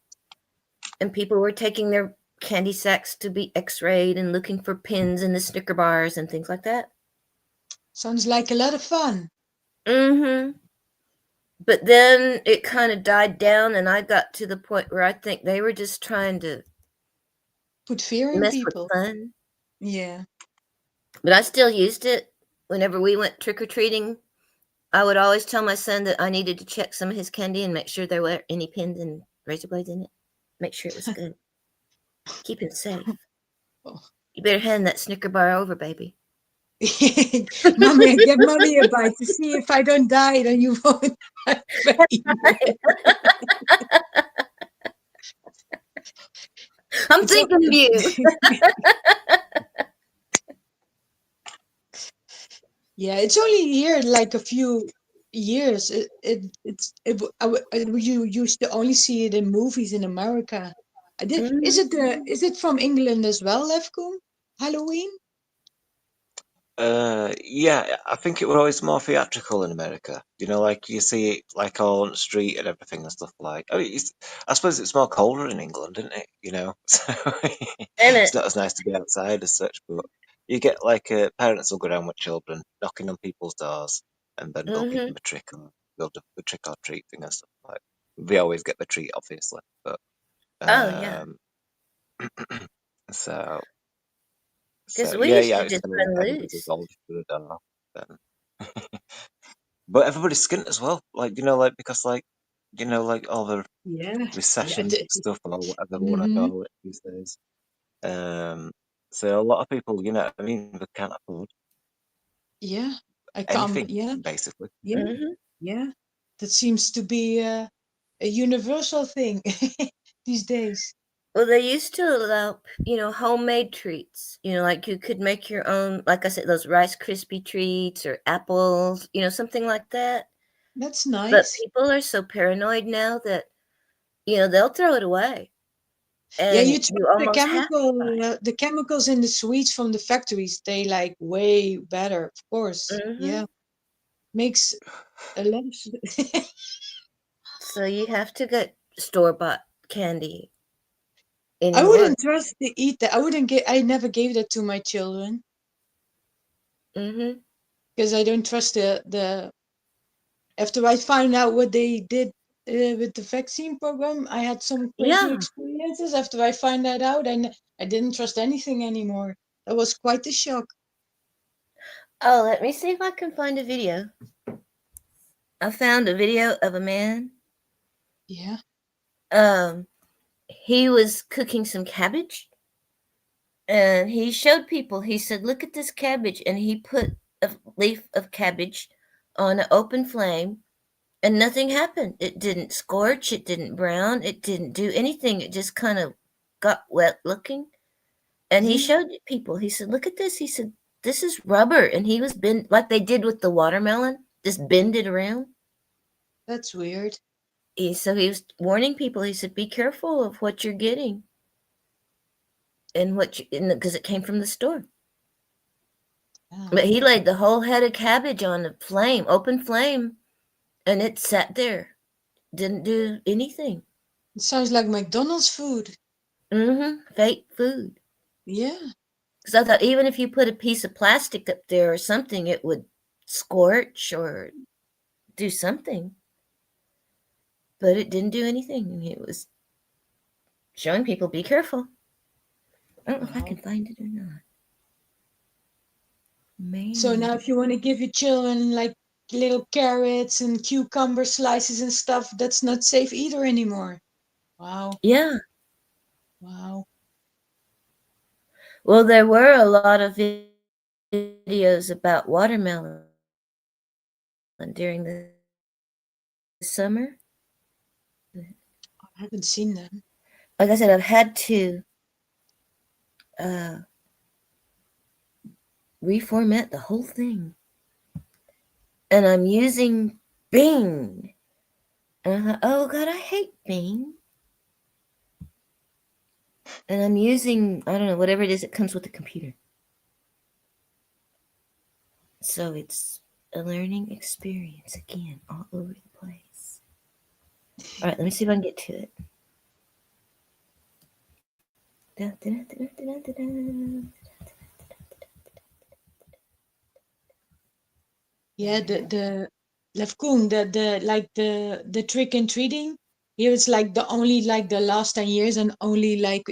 S1: And people were taking their candy sacks to be x-rayed and looking for pins in the Snicker bars and things like that.
S3: Sounds like a lot of fun.
S1: Mm-hmm. But then it kind of died down, and I got to the point where I think they were just trying to
S3: put fear in
S1: mess
S3: people.
S1: with fun.
S3: Yeah.
S1: But I still used it. Whenever we went trick-or-treating, I would always tell my son that I needed to check some of his candy and make sure there weren't any pins and razor blades in it. Make sure it was good. Keep him safe.
S3: Oh.
S1: You better hand that Snicker bar over, baby.
S3: Mommy, get Mommy a bite to see if I don't die, then you won't die.
S1: I'm thinking of you.
S3: Yeah, it's only here like a few years. You used to only see it in movies in America. Is it from England as well, Lefkoen? Halloween?
S4: Yeah, I think it was always more theatrical in America. You know, like you see it like all on the street and everything and stuff like. I mean, I suppose it's more colder in England, isn't it? You know, so
S1: And
S4: it's not as nice to be outside as such. But you get like parents will go down with children, knocking on people's doors, and then they'll give
S1: mm-hmm.
S4: them a trick or they'll do the trick or treat thing and stuff like. We always get the treat, obviously, but
S1: Oh yeah,
S4: um, so.
S1: because
S4: So
S1: we
S4: yeah,
S1: used
S4: yeah,
S1: to
S4: it's
S1: just
S4: still
S1: run
S4: everybody's
S1: loose.
S4: old for the done then. But everybody's skint as well. Like, you know, like because like you know, like all the
S3: Yeah. Yeah.
S4: recession stuff or whatever we want to
S3: Mm-hmm.
S4: call it these days. Um so a lot of people, you know what I mean, they can't afford
S3: Yeah. I can't.
S4: anything,
S3: Yeah.
S4: basically.
S3: Yeah.
S1: Mm-hmm.
S3: Yeah. That seems to be a universal thing these days.
S1: Well, they used to allow, homemade treats. Like you could make your own, like I said, those Rice Krispie treats or apples, something like that.
S3: That's
S1: But
S3: nice.
S1: people are so paranoid now that, they'll throw it away.
S3: Yeah,
S1: And
S3: you check
S1: you almost have to buy
S3: the chemicals in the sweets from the factories. They like way better, of course.
S1: it.
S3: Yeah, makes a lot of.
S1: So you have to get store-bought candy
S3: I
S1: anymore.
S3: wouldn't trust to eat that. I wouldn't get. I never gave that to my children
S1: Mhm.
S3: because I don't trust the. After I found out what they did with the vaccine program, I had some crazy
S1: Yeah.
S3: experiences. After I found that out, and I didn't trust anything anymore. That was quite a shock.
S1: Oh, let me see if I can find a video. I found a video of a man.
S3: Yeah.
S1: Um, he was cooking some cabbage, and he showed people. He said, "Look at this cabbage," and he put a leaf of cabbage on an open flame, and nothing happened. It didn't scorch. It didn't brown. It didn't do anything. It just kind of got wet looking. And he
S3: Yeah.
S1: showed people. He said, "Look at this." He said, "This is rubber." And he was bend like they did with the watermelon, just bend it around.
S3: That's weird.
S1: So he was warning people. He said, "Be careful of what you're getting and because it came from the store."
S3: Yeah.
S1: But he laid the whole head of cabbage on the flame, open flame, and it sat there, didn't do anything.
S3: It sounds like McDonald's food.
S1: Fake food.
S3: Yeah.
S1: Because I thought even if you put a piece of plastic up there or something, it would scorch or do something. But it didn't do anything. It was showing people, be careful. I don't know if I
S3: Wow.
S1: can find it or not.
S3: So now,
S1: Man.
S3: if you want to give your children like little carrots and cucumber slices and stuff, that's not safe either anymore. Wow.
S1: Yeah.
S3: Wow.
S1: Well, there were a lot of videos about watermelon during the summer.
S3: I haven't seen them.
S1: Like I said, I've had to uh, reformat the whole thing. And I'm using Bing. And I thought, oh God, I hate Bing. And I'm using, I don't know, whatever it is that comes with the computer. So it's a learning experience again, all over the place. All right, let me see if I can get to it.
S3: Yeah, the Lefkoen, the like the trick and treating. Here it's like the only like the last 10 years and only like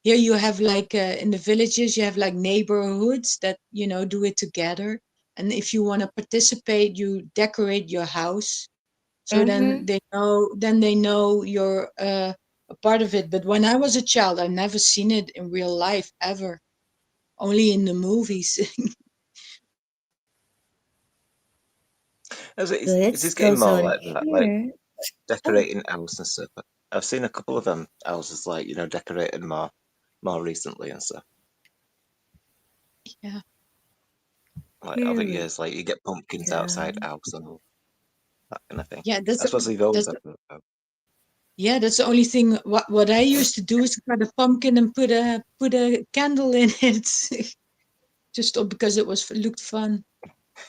S3: here you have like in the villages you have like neighborhoods that do it together. And if you want to participate, you decorate your house. So
S1: Mm-hmm.
S3: then they know you're a part of it. But when I was a child, I never seen it in real life ever. Only in the movies.
S4: It
S1: But
S4: is
S1: it
S4: getting
S1: goes
S4: more
S1: on
S4: like that, like
S1: here. Oh,
S4: decorating house and stuff. I've seen a couple of them houses like, you know, decorated more recently and stuff.
S3: Yeah.
S4: Like
S1: here
S4: other
S1: we
S4: years, like you get pumpkins outside
S1: go.
S4: house and all that kind of thing.
S3: Yeah,
S4: I suppose they've always
S3: that's
S4: had that.
S3: yeah, that's the only thing. What I used to do is cut a pumpkin and put a candle in it. just because it looked fun,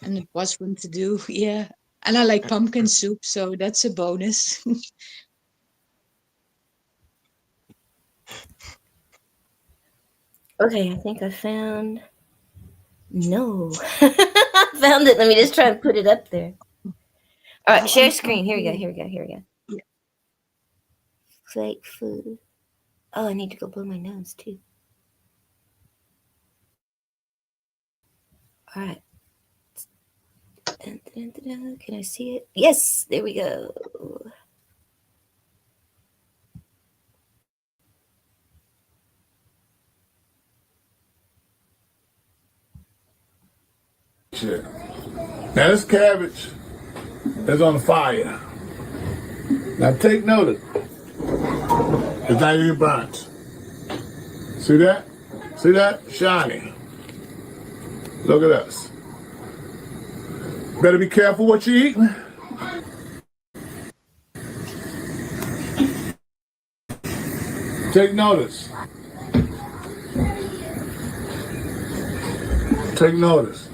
S3: and it was fun to do. Yeah, and I like pumpkin soup, so that's a bonus.
S1: Okay, I think I found. No, I found it. Let me just try and put it up there. All right, share screen. Here we go. Here we go. Here we go.
S3: Yeah.
S1: Flake food. Oh, I need to go blow my nose too. All right. Dun, dun, dun, dun. Can I see it? Yes, there we go.
S5: Shit. Now this cabbage is on fire. Now take notice. It's not even burnt. See that? See that? Shiny. Look at us. Better be careful what you eat. Take notice. Take notice.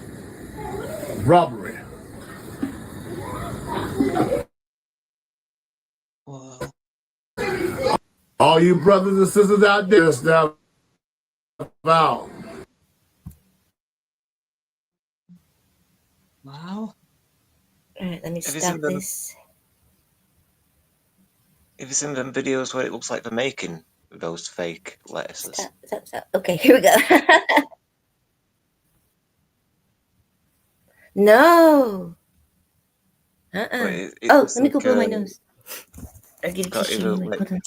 S5: Robbery.
S3: Whoa.
S5: All you brothers and sisters out there, step out.
S3: Wow.
S1: All right, let me
S4: Have you
S1: stop
S4: seen them?
S1: this.
S4: Have you seen them videos where it looks like they're making those fake lettuces?
S1: Stop, stop, stop. Okay, here we go. No.
S4: But it
S1: Oh,
S4: looks
S1: let me go
S4: like
S1: blow my nose. Or get a
S4: got
S1: tissue
S4: either
S1: anyway.
S4: like
S1: Hold on.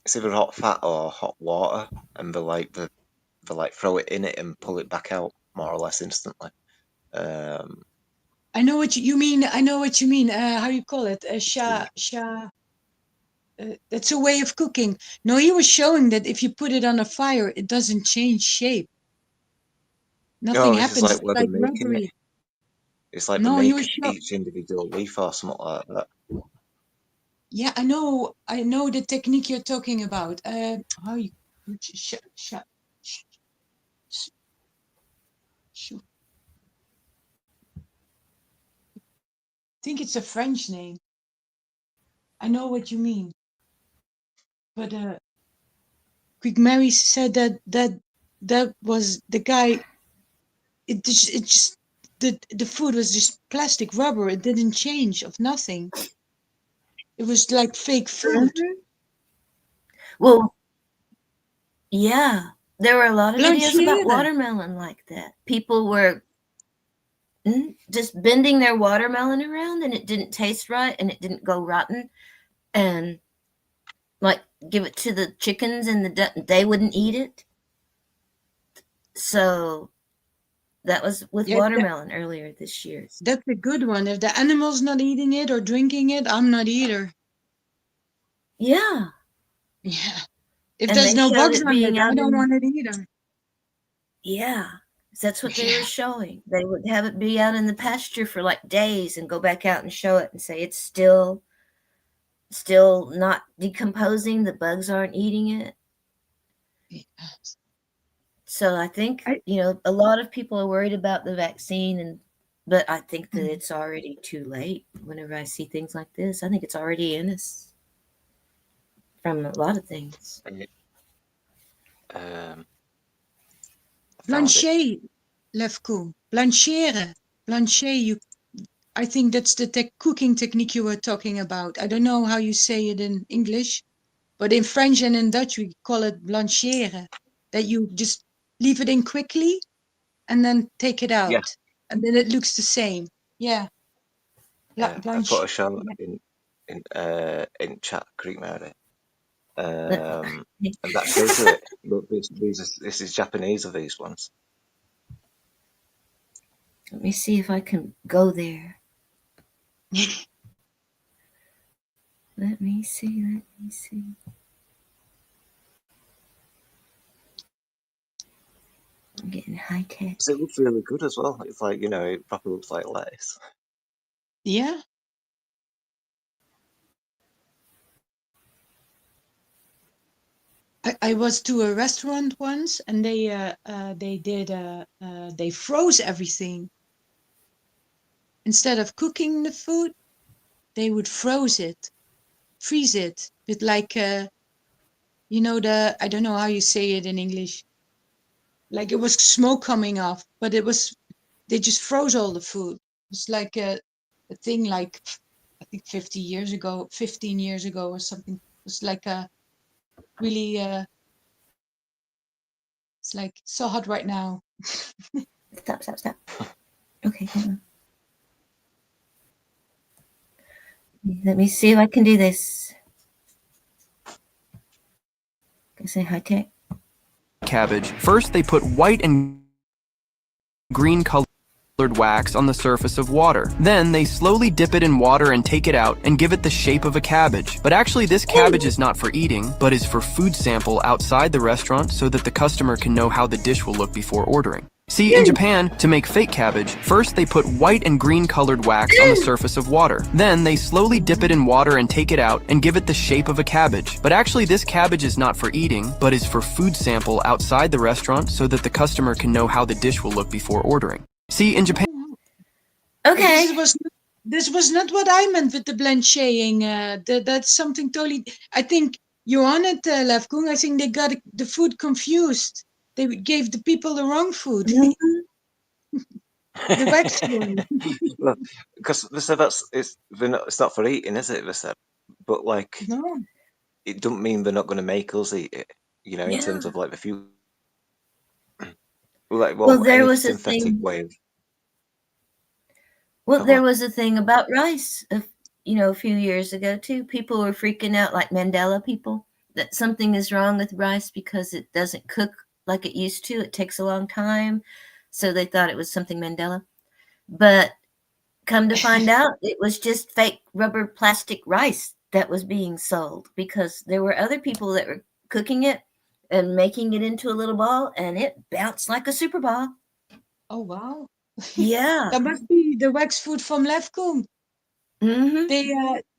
S4: it's either hot fat or hot water, and they like throw it in it and pull it back out more or less instantly.
S3: I know what you mean. I know what you mean. How you call it? That's a way of cooking. No, he was showing that if you put it on a fire, it doesn't change shape. Nothing
S4: No, this is
S3: happens.
S4: like
S3: It's
S4: where they're
S3: like
S4: making it.
S3: rubbery.
S4: It's like they're
S3: No, he was
S4: making
S3: show.
S4: each individual leaf or something like that.
S3: Yeah, I know. I know the technique you're talking about. How you? Sh, sh, sh, sh, sh, I think it's a French name. I know what you mean. But Quick Mary said that was the guy. It just the food was just plastic rubber. It didn't change of nothing. It was like fake food.
S1: Mhm. Well, yeah, there were a lot of videos about
S3: Blanchiere.
S1: watermelon like that. People were just bending their watermelon around and it didn't taste right and it didn't go rotten and like give it to the chickens and they wouldn't eat it. So that was with
S3: Yeah,
S1: watermelon earlier this year.
S3: that's a good one. If the animal's not eating it or drinking it, I'm not either.
S1: Yeah.
S3: Yeah. If
S1: And
S3: there's
S1: they
S3: no
S1: showed
S3: bugs
S1: it
S3: on it,
S1: being
S3: I
S1: out
S3: don't
S1: in,
S3: want it either.
S1: yeah, that's what they
S3: Yeah.
S1: were showing. They would have it be out in the pasture for like days and go back out and show it and say it's still not decomposing, the bugs aren't eating it. So I think,
S3: I,
S1: a lot of people are worried about the vaccine but I think that
S3: Mm.
S1: it's already too late whenever I see things like this. I think it's already in us from a lot of things.
S4: I found it.
S3: Blanchet, Lefko. Blanchere. Blanchet, I think that's the cooking technique you were talking about. I don't know how you say it in English, but in French and in Dutch, we call it blanchere. That you just leave it in quickly and then take it
S4: Yeah,
S3: out. And then it looks the same. Yeah.
S4: yeah. I put
S3: Blanche.
S4: a show
S3: Yeah.
S4: in chat, Greek Mary.
S1: Let,
S4: And that shows you it. Look, this is Japanese of these ones.
S1: let me see if I can go there. Let me see. I'm getting high tech.
S4: 'Cause it looks really good as well. It's like, it probably looks like lettuce.
S3: Yeah. I was to a restaurant once, and they froze everything instead of cooking the food. They would freeze it with like I don't know how you say it in English. Like it was smoke coming off, but they just froze all the food. It was like a thing like I think 15 years ago or something. It was like a really it's like so hot right now.
S1: Stop. Okay, hold on. Let me see if I can do this. Can I say high tech?
S6: Cabbage. First, they put white and green colored wax on the surface of water. Then they slowly dip it in water and take it out and give it the shape of a cabbage. But actually this cabbage is not for eating, but is for food sample outside the restaurant so that the customer can know how the dish will look before ordering. See, in Japan, to make fake cabbage, first they put white and green colored wax on the surface of water. Then they slowly dip it in water and take it out and give it the shape of a cabbage. But actually this cabbage is not for eating, but is for food sample outside the restaurant so that the customer can know how the dish will look before ordering. See, in Japan...
S1: Okay.
S3: This was not what I meant with the blanchéing. That's something totally... I think you're on it, Lefkoong. I think they got the food confused. They gave the people the wrong food. The wax one.
S4: Well, because they said it's not for eating, is it? They said, but like
S3: No.
S4: it doesn't mean they're not going to make us eat it. You know, in terms of like the few, like
S1: Well, there
S4: any
S1: was a
S4: synthetic
S1: thing.
S4: way of.
S1: Well,
S4: Of
S1: there
S4: what?
S1: was a thing about rice, a few years ago too. People were freaking out, like Mandela people, that something is wrong with rice because it doesn't cook like it used to. It takes a long time. So they thought it was something Mandela. But come to find out, it was just fake rubber plastic rice that was being sold because there were other people that were cooking it and making it into a little ball, and it bounced like a super ball.
S3: Oh, wow.
S1: Yeah.
S3: That must be the wax food from Lefkoong.
S1: Mm-hmm.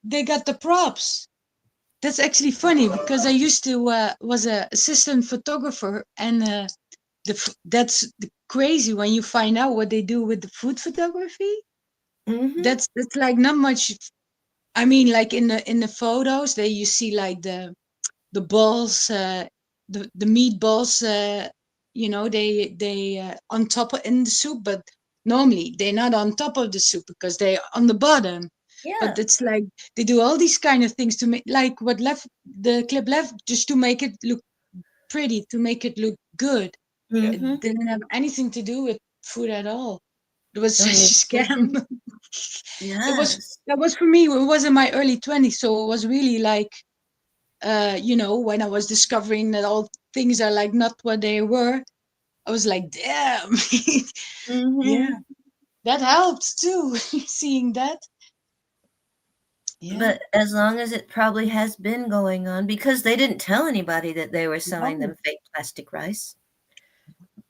S3: They got the props. That's actually funny because I used to was a assistant photographer, and that's crazy when you find out what they do with the food photography.
S1: Mm-hmm.
S3: That's like not much. I mean, like in the photos, there you see like the balls, the meatballs. They on top in the soup, but normally they're not on top of the soup because they're on the bottom.
S1: Yeah.
S3: But it's like they do all these kind of things to make, like what the clip left, just to make it look pretty, to make it look good.
S1: Mm-hmm.
S3: It didn't have anything to do with food at all. It was
S1: Oh,
S3: such a
S1: yes.
S3: scam.
S1: Yes.
S3: That was for me. It was in my early 20s, so it was really like, when I was discovering that all things are like not what they were. I was like, damn.
S1: Mm-hmm.
S3: Yeah, that helped too. Seeing that. Yeah.
S1: But as long as it probably has been going on, because they didn't tell anybody that they were selling
S3: No.
S1: them fake plastic rice.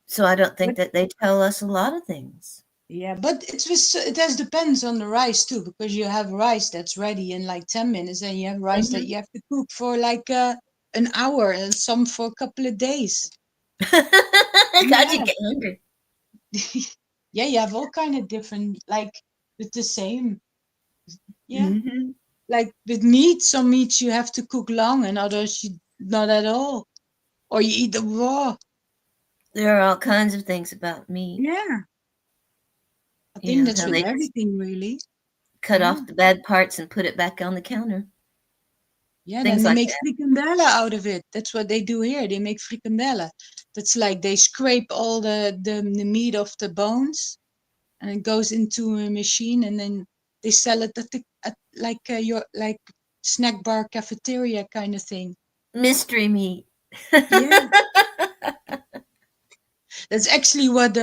S1: So I don't think that they tell us a lot of things.
S3: Yeah, but it just depends on the rice too, because you have rice that's ready in like 10 minutes, and you have rice that you have to cook for like an hour, and some for a couple of days.
S1: God, you
S3: Yeah.
S1: get hungry.
S3: Yeah, you have all kind of different, like with the same. Yeah.
S1: Mm-hmm.
S3: Like with meat, some meats you have to cook long, and others you not at all, or you eat them raw.
S1: There are all kinds of things about meat.
S3: Yeah, I
S1: You
S3: think
S1: know,
S3: that's
S1: how
S3: with
S1: they just
S3: everything really.
S1: cut
S3: Yeah.
S1: off the bad parts and put it back on the counter.
S3: Yeah,
S1: Things
S3: then they
S1: like
S3: make
S1: that.
S3: frikandellen out of it. That's what they do here. They make frikandellen. That's like they scrape all the meat off the bones, and it goes into a machine, and then they sell it at like your like snack bar cafeteria kind of thing.
S1: Mystery meat.
S3: Yeah. That's actually what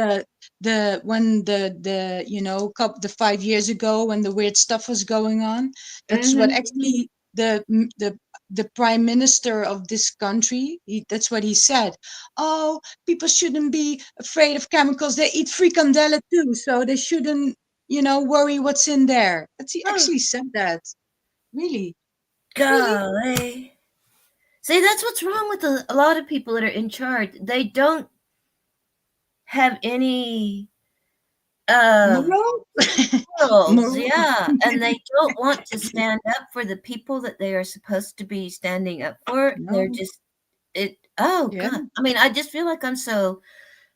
S3: when the 5 years ago when the weird stuff was going on. That's what actually the prime minister of this country. That's what he said. Oh, people shouldn't be afraid of chemicals. They eat frikandellen too, so they shouldn't worry what's in there. But he actually said that. Really.
S1: Golly. See, that's what's wrong with a lot of people that are in charge. They don't have any
S3: Moral?
S1: morals,
S3: Moral.
S1: yeah, and they don't want to stand up for the people that they are supposed to be standing up for. They're
S3: No.
S1: just oh
S3: Yeah.
S1: god. I mean, I just feel like I'm so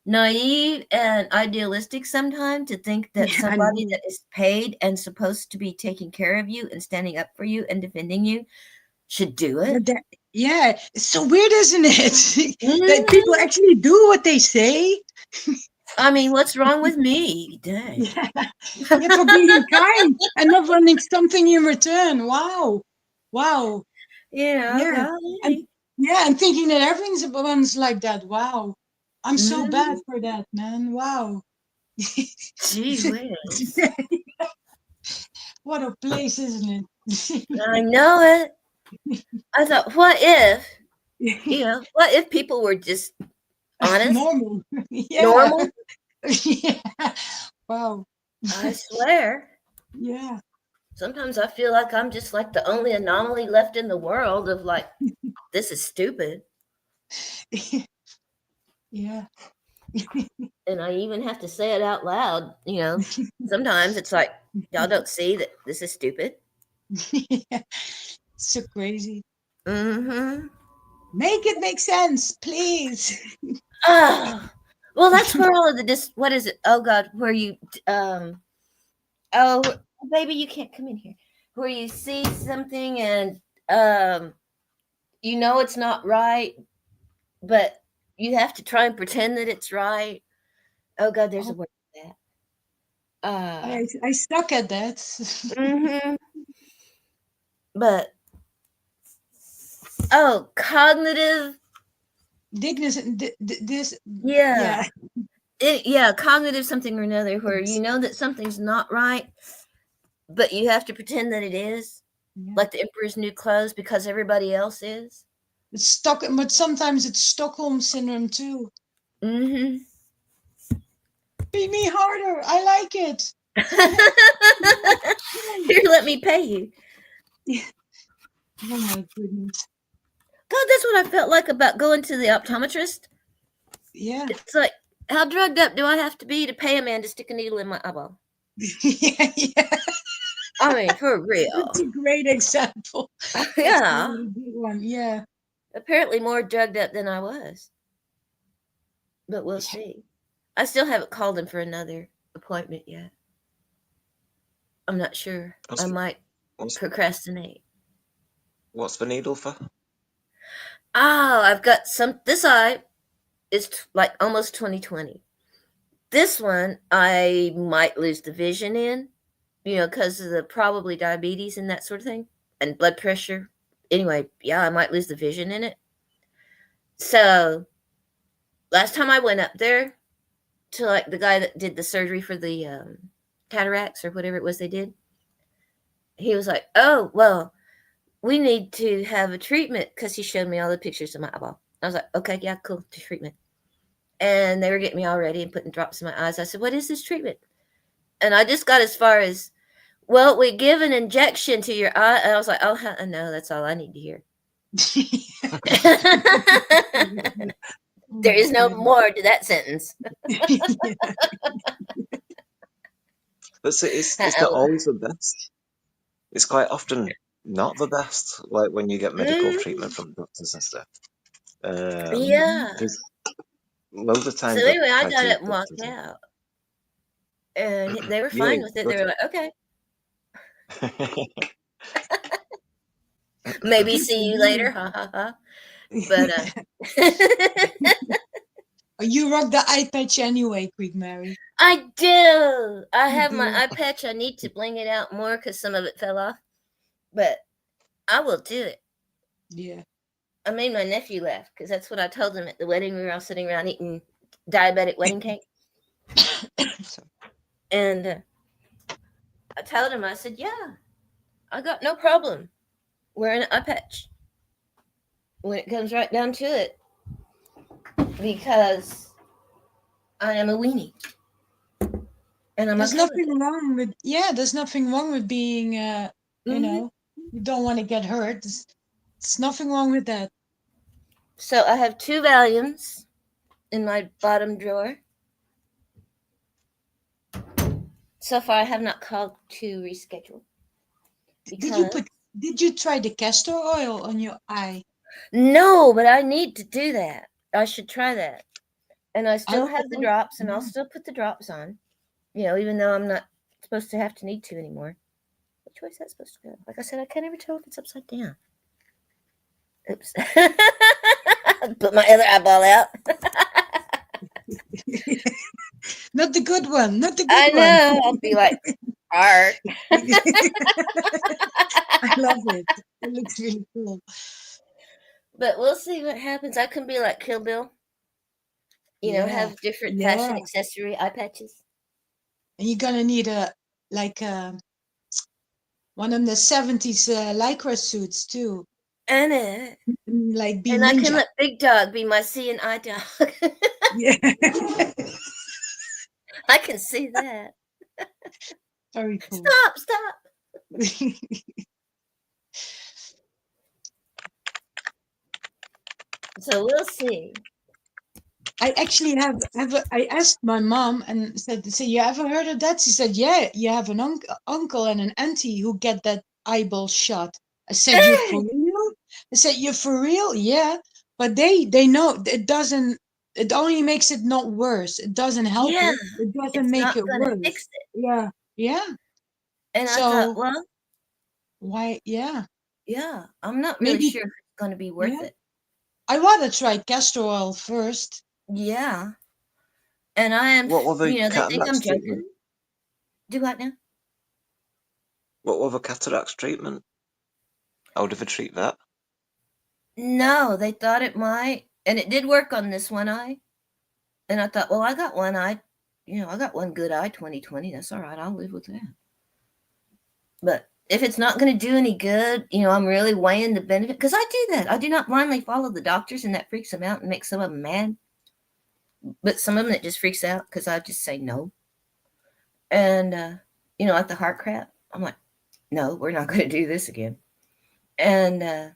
S1: naive and idealistic sometimes to think that
S3: Yeah, I
S1: somebody
S3: know.
S1: that is paid and supposed to be taking care of you and standing up for you and defending you should do it.
S3: But that, yeah, it's so weird, isn't it? That
S1: Mhm.
S3: people actually do what they say.
S1: I mean, what's wrong with me? Dang.
S3: Yeah, yeah, for being kind and not wanting something in return. Wow, wow,
S1: You know,
S3: yeah, and
S1: golly.
S3: yeah, and thinking that everyone's like that. Wow, I'm so bad
S1: Mhm.
S3: for that, man. Wow.
S1: Gee whiz.
S3: What a place, isn't
S1: I know it. I thought, what if,
S3: it?
S1: what if people were just honest,
S3: Normal. Yeah.
S1: normal?
S3: Yeah. Wow.
S1: I swear.
S3: Yeah.
S1: Sometimes I feel like I'm just like the only anomaly left in the world of like, this is stupid.
S3: Yeah.
S1: And I even have to say it out loud. Sometimes it's like, y'all don't see that this is stupid.
S3: Yeah. So crazy.
S1: Mm-hmm.
S3: Make it make sense, please.
S1: Oh, well, that's where all of what is it? Oh God, where you, oh, baby, you can't come in here. Where you see something and, it's not right, but you have to try and pretend that it's right. Oh God, there's a
S3: Oh,
S1: word for that.
S3: I stuck at that.
S1: Mhm. But cognitive,
S3: This,
S1: yeah,
S3: yeah.
S1: cognitive something or another, where you know that something's not right, but you have to pretend that it is,
S3: Yeah.
S1: like the emperor's new clothes, because everybody else is.
S3: It's stuck, but sometimes it's Stockholm syndrome too.
S1: Mm-hmm.
S3: Pay me harder. I like it.
S1: Here, let me pay you.
S3: Oh my goodness.
S1: God, that's what I felt like about going to the optometrist.
S3: Yeah.
S1: It's like, how drugged up do I have to be to pay a man to stick a needle in my eyeball?
S3: Yeah, yeah.
S1: I mean, for real.
S3: That's a great example. That's a
S1: Yeah.
S3: really good one. Yeah.
S1: Apparently more drugged up than I was. But we'll see. I still haven't called him for another appointment yet. I'm not sure.
S4: What's
S1: I
S4: the,
S1: might
S4: what's,
S1: procrastinate.
S4: what's the needle for?
S1: Oh, I've got this eye is like almost 20/20. This one, I might lose the vision in, because of the probably diabetes and that sort of thing, and blood pressure. Anyway, yeah, I might lose the vision in it. So last time I went up there to like the guy that did the surgery for the cataracts or whatever it was they did, he was like, "Oh, well, we need to have a treatment," because he showed me all the pictures of my eyeball. I was like, "Okay, yeah, cool, treatment." And they were getting me all ready and putting drops in my eyes. I said, "What is this treatment?" And I just got as far as, "Well, we give an injection to your eye." And I was like, "Oh, no, that's all I need to hear." There is no more to that sentence.
S4: But see, it's not always the best. It's quite often not the best, like when you get medical treatment from doctors and stuff.
S1: Yeah.
S4: Because loads of
S1: So
S4: times I've
S1: anyway, I
S4: tried
S1: got
S4: to
S1: up and walked
S4: doctors.
S1: out. And they were
S4: Yeah,
S1: fine with it. They
S4: good.
S1: were like, "Okay, maybe
S3: Good
S1: see
S3: for
S1: you
S3: you.
S1: later." Ha ha ha. But
S3: You rock the eye patch anyway, Quick Mary.
S1: I do. I
S3: You
S1: have my
S3: do.
S1: eye patch. I need to bling it out more because some of it fell off. But I will do it.
S3: Yeah.
S1: I made my nephew laugh because that's what I told him at the wedding. We were all sitting around eating diabetic wedding cake. And I told him, I said, "Yeah, I got no problem wearing an eye patch when it comes right down to it because I am a weenie." And I'm
S3: There's
S1: okay with
S3: nothing wrong with there's nothing wrong with being
S1: it.
S3: you don't want to get hurt. There's nothing wrong with that.
S1: So I have 2 volumes in my bottom drawer. So far, I have not called to reschedule because
S3: Did you try the castor oil on your eye?
S1: no, but I need to do that. I should try that. And I still have the drops, and I'll
S3: yeah.
S1: still put the drops on. You know, even though I'm not supposed to have to need to anymore. Which way is that supposed to go? Like I said, I can't ever tell if it's upside down. Oops. Put my other eyeball out.
S3: Not the good one. Not the
S1: I
S3: good
S1: know.
S3: one.
S1: I'll be like, art.
S3: I love it. It looks really cool.
S1: But we'll see what happens. I can be like Kill Bill. You know,
S3: Yeah.
S1: have different
S3: Yeah.
S1: fashion accessory eye patches.
S3: And you're gonna need one of the 70s lycra suits too.
S1: And it.
S3: Like be
S1: And I can
S3: ninja.
S1: let Big Dog be my seeing eye dog.
S3: Yeah.
S1: I can see that.
S3: Very cool.
S1: Stop. So we'll see.
S3: I actually I asked my mom and said, you ever heard of that? She said, yeah, you have an uncle and an auntie who get that eyeball shot. I said, you're for real? I said, you're for real? Yeah. But they know it only makes it not worse. It doesn't help
S1: Yeah,
S3: it doesn't
S1: it's
S3: make
S1: not
S3: it
S1: gonna
S3: worse.
S1: fix it.
S3: Yeah. Yeah.
S1: And I
S3: So
S1: thought, well,
S3: why? Yeah.
S1: yeah, I'm not really
S3: Maybe,
S1: sure if it's gonna be worth
S3: yeah.
S1: it.
S3: I want to try castor oil first.
S1: Yeah. And I am,
S4: What were the
S1: you know, they think I'm
S4: cataracts treatment?
S1: joking. Do what now?
S4: What were the cataracts treatment? How did they treat that?
S1: No, they thought it might, and it did work on this one eye. And I thought, well, I got one eye, you know, I got one good eye, 20/20. That's all right. I'll live with that. But if it's not going to do any good, you know, I'm really weighing the benefit because I do that. I do not blindly follow the doctors, and that freaks them out and makes some of them mad. But some of them it just freaks out because I just say no. And you know, like the heart crap, I'm like, no, we're not going to do this again. And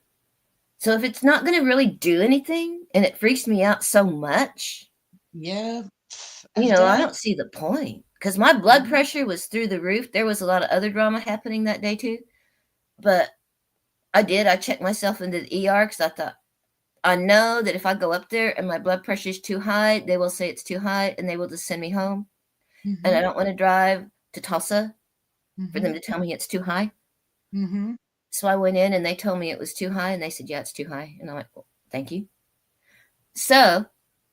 S1: so if it's not going to really do anything and it freaks me out so much,
S3: Yeah.
S1: you know, I don't see the point because my blood pressure was through the roof. There was a lot of other drama happening that day too. But I checked myself into the ER because I thought, I know that if I go up there and my blood pressure is too high, they will say it's too high and they will just send me home. And I don't want to drive to Tulsa for them to tell me it's too high. So I went in and they told me it was too high and they said, yeah, it's too high. And I'm like, well, thank you. So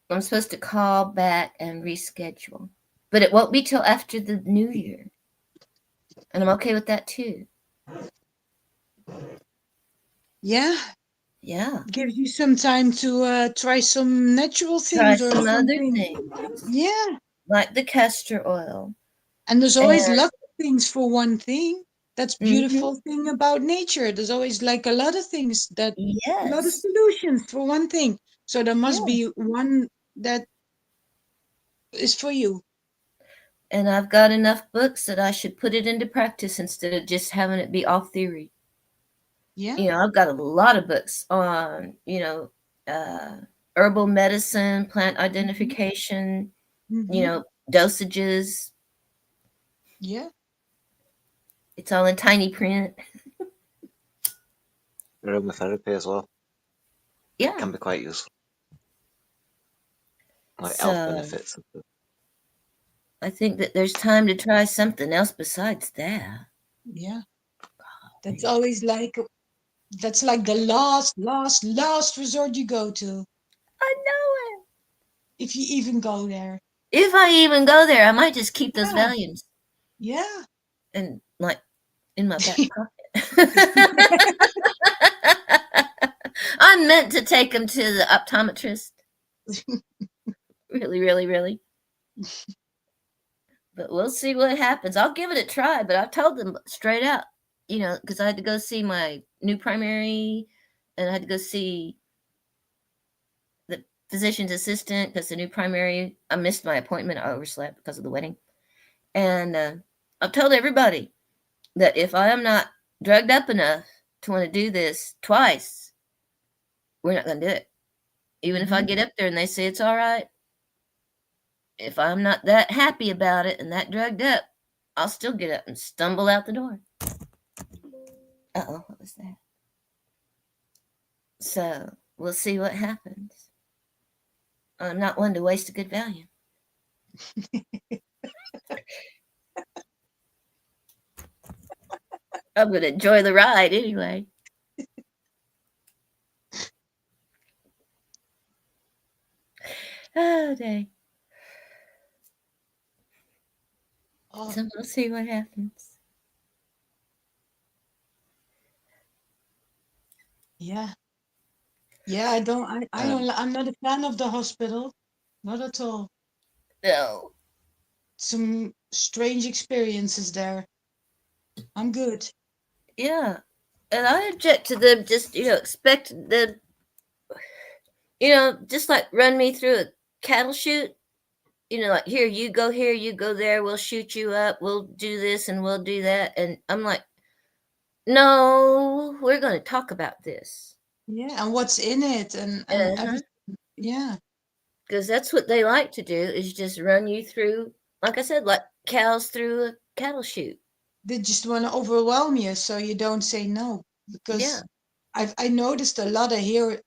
S1: I'm supposed to call back and reschedule, but it won't be till after the new year. And I'm okay with that too.
S3: Yeah.
S1: Yeah.
S3: Gives you some time to try some natural
S1: Try
S3: things or
S1: some other
S3: something.
S1: things.
S3: Yeah.
S1: Like the castor oil.
S3: And there's always
S1: And-
S3: lots of things for one thing. That's beautiful thing about nature. There's always like a lot of things a lot of
S1: Yes.
S3: solutions for one thing. So there must
S1: Yeah.
S3: be one that is for you.
S1: And I've got enough books that I should put it into practice instead of just having it be all theory.
S3: Yeah.
S1: You know, I've got a lot of books on, you know, herbal medicine, plant identification, you know, dosages.
S3: Yeah.
S1: It's all in tiny print.
S4: Aromatherapy as well.
S1: Yeah.
S4: Can be quite useful. Like
S1: So-
S4: health benefits. And stuff.
S1: I think that there's time to try something else besides that.
S3: Yeah. That's always like that's like the last resort you go to.
S1: I know it.
S3: If you even go there.
S1: If I even go there, I might just keep those
S3: Yeah.
S1: volumes
S3: Yeah.
S1: and like in my back pocket. I meant to take them to the optometrist. Really, really, really. But we'll see what happens. I'll give it a try, but I told them straight out, you know, because I had to go see my new primary and I had to go see the physician's assistant because the new primary, I missed my appointment. I overslept because of the wedding. And I've told everybody that if I am not drugged up enough to want to do this twice, we're not going to do it. Even if I
S3: Mhm.
S1: get up there and they say it's all right, if I'm not that happy about it and that drugged up, I'll still get up and stumble out the door. Uh-oh, what was that? So we'll see what happens. I'm not one to waste a good Valium. I'm going to enjoy the ride anyway. Oh, dang.
S3: Oh,
S1: So we'll see what happens.
S3: yeah. Yeah, I don't,
S4: Um,
S3: I'm not a fan of the hospital. Not at all.
S1: No.
S3: Some strange experiences there. I'm good.
S1: Yeah. And I object to them just, expect them, just like run me through a cattle chute. Like, here, you go there, we'll shoot you up, we'll do this and we'll do that. And I'm like, no, we're going to talk about this.
S3: Yeah, and what's in it and everything. Yeah.
S1: Because that's what they like to do is just run you through, like I said, like cows through a cattle chute.
S3: They just want to overwhelm you so you don't say no.
S1: Yeah.
S3: Because I noticed a lot of here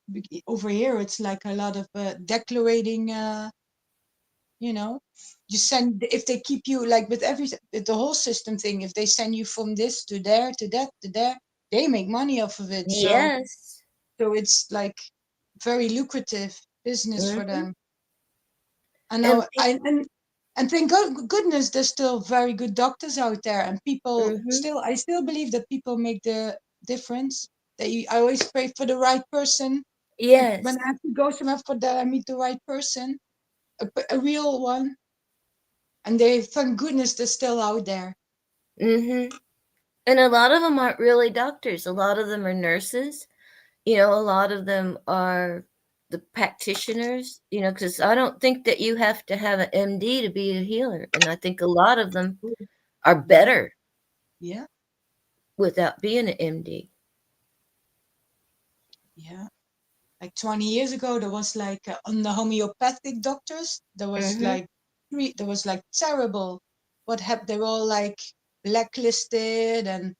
S3: over here. It's like a lot of declarating. You know, you send if they keep you like with the whole system thing. If they send you from this to there to that to there, they make money off of it.
S1: Yes.
S3: So it's like very lucrative business for
S1: Mhm.
S3: them. And
S1: And
S3: now and thank goodness there's still very good doctors out there, and people
S1: mhm.
S3: I still believe that people make the difference. I always pray for the right person.
S1: Yes.
S3: When I have to go somewhere for that, I meet the right person, a real one, and they thank goodness they're still out there.
S1: Mhm. And a lot of them aren't really doctors. A lot of them are nurses. A lot of them are the practitioners, because I don't think that you have to have an MD to be a healer. And I think a lot of them are better
S3: Yeah,
S1: without being an MD.
S3: yeah. Like 20 years ago, there was like on the homeopathic doctors, there was
S1: Mhm.
S3: like there was like terrible. What happened? They were all like blacklisted and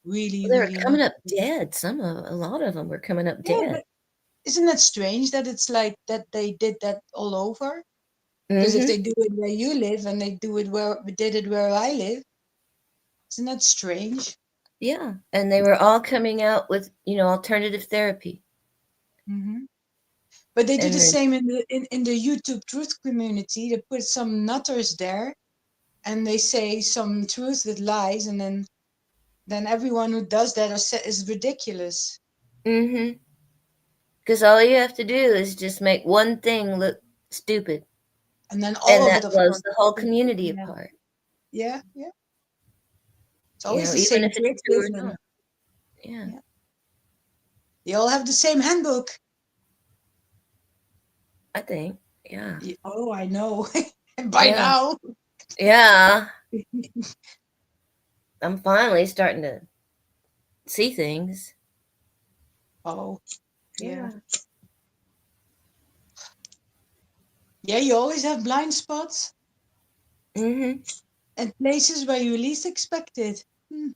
S3: really,
S1: They were
S3: really
S1: coming up
S3: unhappy.
S1: dead. A lot of them were coming up
S3: Yeah,
S1: dead.
S3: but isn't that strange that it's like that they did that all over? Because if
S1: Mhm.
S3: they do it where you live and they did it where I live, isn't that strange?
S1: Yeah, and they were all coming out with, alternative therapy.
S3: Hmm. But they do
S1: And
S3: the
S1: then
S3: same in the YouTube truth community. They put some nutters there and they say some truth with lies, and then everyone who does that is ridiculous.
S1: mhm. Because all you have to do is just make one thing look stupid,
S3: And then all
S1: and
S3: of
S1: that
S3: it, of
S1: blows
S3: course,
S1: the whole
S3: is-
S1: community
S3: yeah,
S1: apart.
S3: yeah, yeah. It's always the
S1: Even
S3: same
S1: if it's true or
S3: churches, and
S1: not. Yeah,
S3: yeah, they all have the same handbook.
S1: I think. Yeah.
S3: Oh, I know. By
S1: Yeah.
S3: now.
S1: Yeah. I'm finally starting to see things.
S3: Oh, yeah.
S1: Yeah.
S3: Yeah, you always have blind spots
S1: Mhm.
S3: and places where you least expect it. Hmm.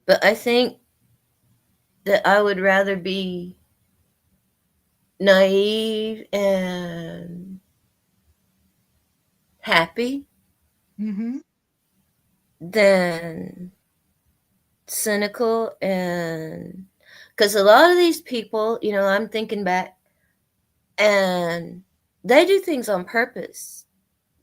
S1: But I think that I would rather be naive and happy
S3: Mm-hmm.
S1: than cynical, and because a lot of these people, I'm thinking back, and they do things on purpose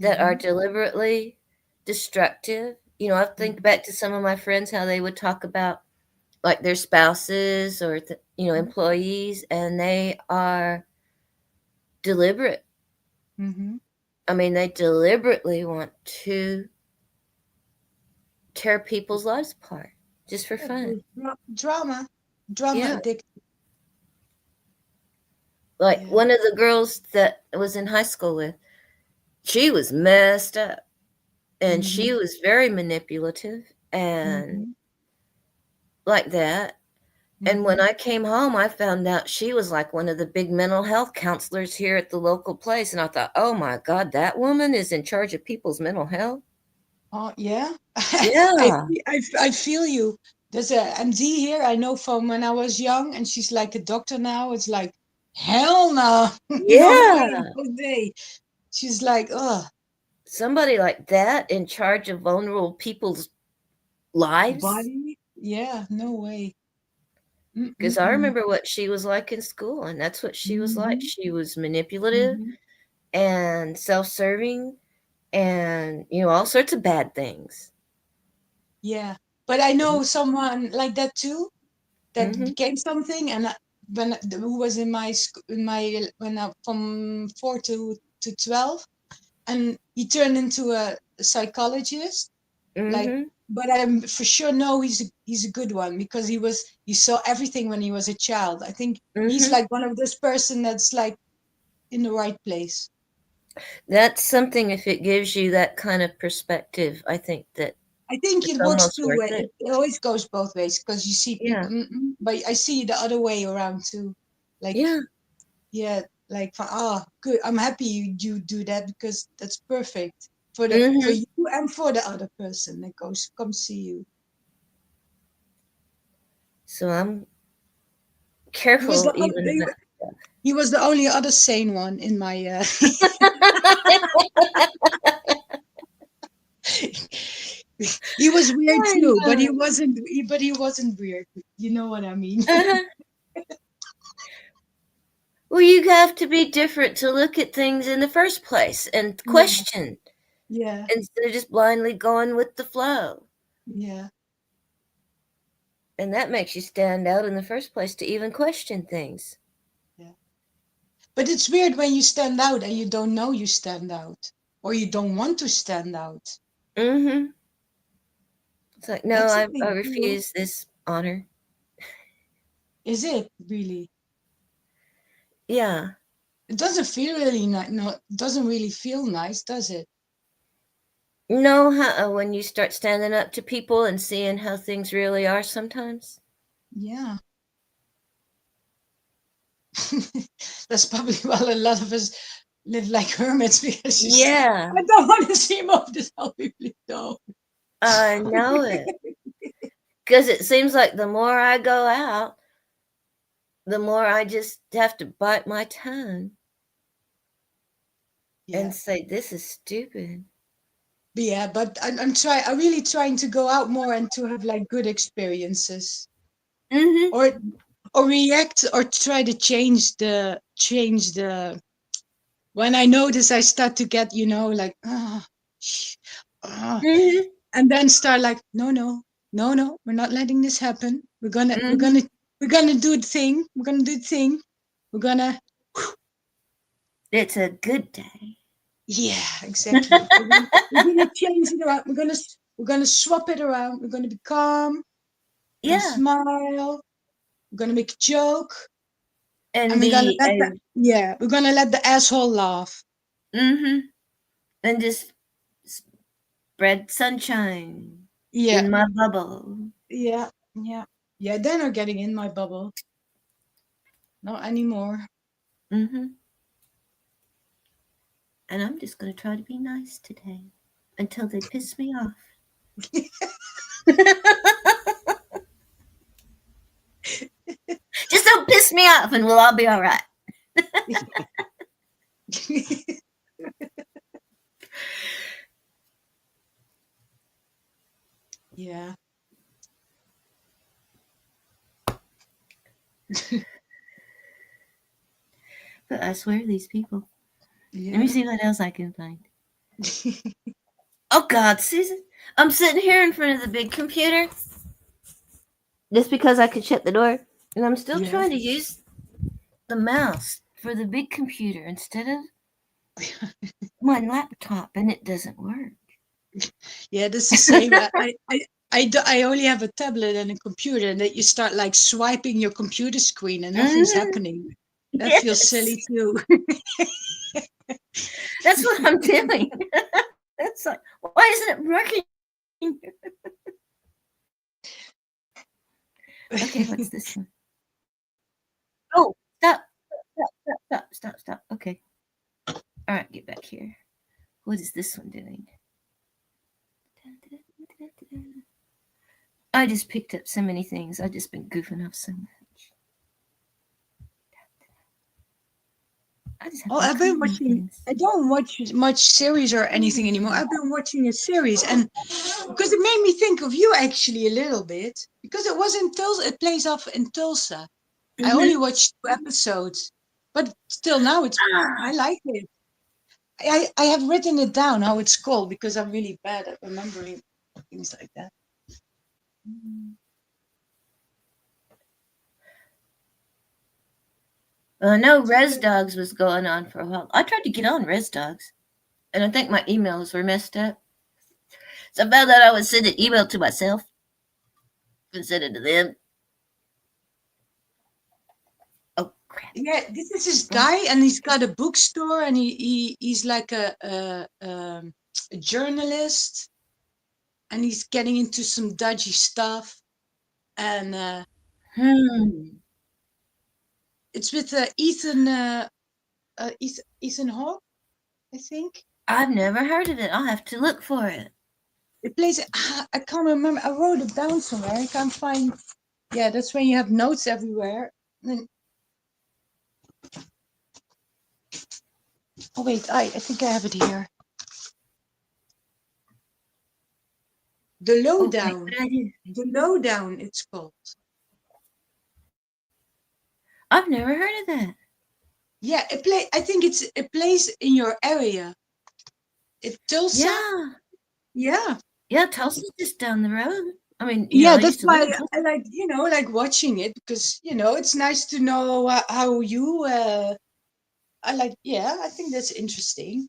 S1: that are
S3: Mm-hmm.
S1: deliberately destructive. I think back to some of my friends, how they would talk about like their spouses or employees, and they are deliberate.
S3: Mm-hmm.
S1: I mean, they deliberately want to tear people's lives apart just for
S3: Yeah,
S1: fun.
S3: drama
S1: Yeah.
S3: addict.
S1: Like
S3: Yeah.
S1: one of the girls that I was in high school with, she was messed up and she
S3: Mm-hmm.
S1: was very manipulative and
S3: Mm-hmm.
S1: like that. And when I came home, I found out she was like one of the big mental health counselors here at the local place. And I thought, oh my God, that woman is in charge of people's mental health.
S3: Oh yeah,
S1: Yeah.
S3: I feel you. There's a MD here I know from when I was young, and she's like a doctor now. It's like hell no, no way,
S1: Yeah.
S3: no day. She's like, oh,
S1: Somebody like that in charge of vulnerable people's lives.
S3: body, yeah, no way.
S1: Because I remember what she was like in school, and that's what she was like. She was manipulative and self-serving and, all sorts of bad things.
S3: Yeah, but I know someone like that too, that
S1: Mhm.
S3: became something, and who was in my when I from 4 to 12, and he turned into a psychologist. Like,
S1: Mhm.
S3: but I'm for sure know he's a good one, because he saw everything when he was a child. I think he's
S1: Mhm.
S3: like one of those person that's like in the right place.
S1: That's something, if it gives you that kind of perspective, I think that
S3: I think
S1: it's
S3: it works
S1: almost
S3: two
S1: worth
S3: ways.
S1: it.
S3: It always goes both ways, because you see
S1: Yeah.
S3: people, but I see the other way around too. Like,
S1: Yeah.
S3: yeah, like, good. I'm happy you do that, because that's perfect for
S1: Mhm.
S3: you and for the other person that come see you.
S1: So I'm
S3: He was
S1: careful
S3: the
S1: even about
S3: he was the only other sane one in my. He was weird
S1: I
S3: too, but
S1: know.
S3: he wasn't weird. You know what I mean?
S1: Uh-huh. Well, you have to be different to look at things in the first place and
S3: Yeah,
S1: question
S3: yeah,
S1: instead of just blindly going with the flow.
S3: yeah.
S1: And that makes you stand out in the first place to even question things.
S3: Yeah. But it's weird when you stand out and you don't know you stand out, or you don't want to stand out.
S1: Mhm. It's like, no,
S3: That's
S1: I
S3: something cool.
S1: refuse this honor.
S3: Is it really?
S1: Yeah.
S3: It doesn't feel really nice. No, it doesn't really feel nice, does it?
S1: No, when you start standing up to people and seeing how things really are sometimes.
S3: Yeah. That's probably why a lot of us live like hermits, because
S1: Yeah,
S3: I don't want to see more of this. I really don't.
S1: I know it. Because it seems like the more I go out, the more I just have to bite my tongue
S3: Yeah.
S1: and say, this is stupid.
S3: Yeah, but I'm really trying to go out more and to have like good experiences,
S1: Mm-hmm.
S3: or react, or try to change the when I notice I start to get, like,
S1: Mm-hmm.
S3: and then start like, no, no, no, no, we're not letting this happen.
S1: Mm-hmm.
S3: We're gonna do the thing. We're gonna do the thing. We're gonna,
S1: It's a good day.
S3: yeah, exactly. We're gonna change it around. We're gonna swap it around. We're gonna be calm. We're gonna
S1: Yeah.
S3: smile. We're gonna make a joke, and
S1: And
S3: we're gonna
S1: be
S3: let
S1: a
S3: we're gonna let the asshole laugh.
S1: mm-hmm. And just spread sunshine
S3: Yeah,
S1: in my bubble.
S3: yeah, yeah, yeah. Then are getting in my bubble. Not anymore.
S1: Mm-hmm. And I'm just gonna try to be nice today until they piss me off. Just don't piss me off and we'll all be all right.
S3: Yeah.
S1: But I swear these people. Let me
S3: Yeah.
S1: see what else I can find. Oh God, Susan. I'm sitting here in front of the big computer just because I could shut the door. And I'm still
S3: Yeah.
S1: trying to use the mouse for the big computer instead of my laptop, and it doesn't work.
S3: Yeah, that's the same. I only have a tablet and a computer, and that you start like swiping your computer screen and nothing's
S1: Mhm.
S3: happening. That feels
S1: Yes.
S3: silly too.
S1: That's what I'm doing. It's like, why isn't it working? Okay, what's this one? Oh, stop. Okay. All right, get back here. What is this one doing? I just picked up so many things. I've just been goofing off so much. I just have
S3: Oh,
S1: all
S3: I've been
S1: kinds of
S3: watching.
S1: things.
S3: I don't watch much series or anything anymore. I've been watching a series, and because it made me think of you actually a little bit, because it was in Tulsa. It plays off in Tulsa. I only watched 2 episodes, but still now I like it. I have written it down how it's called because I'm really bad at remembering things like that.
S1: Well, I know Res Dogs was going on for a while. I tried to get on Res Dogs, and I think my emails were messed up. So I found that I would send an email to myself and send it to them. Oh crap!
S3: Yeah, this is this guy, and he's got a bookstore, and he's like a journalist, and he's getting into some dodgy stuff, and it's with Ethan Hawke, I think.
S1: I've never heard of it. I'll have to look for it.
S3: It plays. I can't remember. I wrote it down somewhere. I can't find. Yeah, that's when you have notes everywhere. Then, oh wait, I think I have it here. The Lowdown.
S1: What did I do?
S3: The Lowdown, it's called.
S1: I've never heard of that.
S3: Yeah, I think it plays in your area. It Tulsa.
S1: Yeah.
S3: Yeah.
S1: Tulsa's just down the road. I mean,
S3: Yeah,
S1: I
S3: that's
S1: used to live
S3: why
S1: in Tulsa.
S3: I like watching it, because it's nice to know how you. I think that's interesting.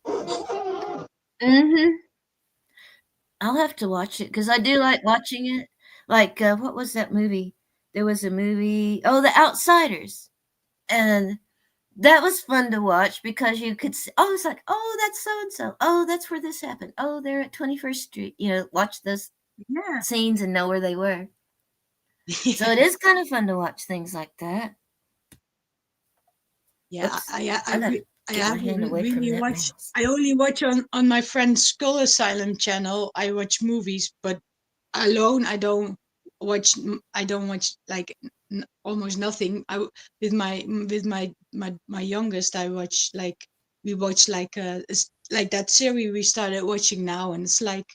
S1: I'll have to watch it because I do like watching it. Like, what was that movie? There was a movie, The Outsiders. And that was fun to watch because you could see, it's like, that's so and so. Oh, that's where this happened. Oh, they're at 21st Street. Watch those scenes and know where they were. So it is kind of fun to watch things like that.
S3: Yeah,
S1: Oops,
S3: I
S1: hand away from
S3: really
S1: that
S3: watch.
S1: mouse.
S3: I only watch on my friend's Skull Asylum channel. I watch movies, but alone I don't watch. I don't watch like almost nothing. With my youngest, we watch like that series we started watching now, and it's like.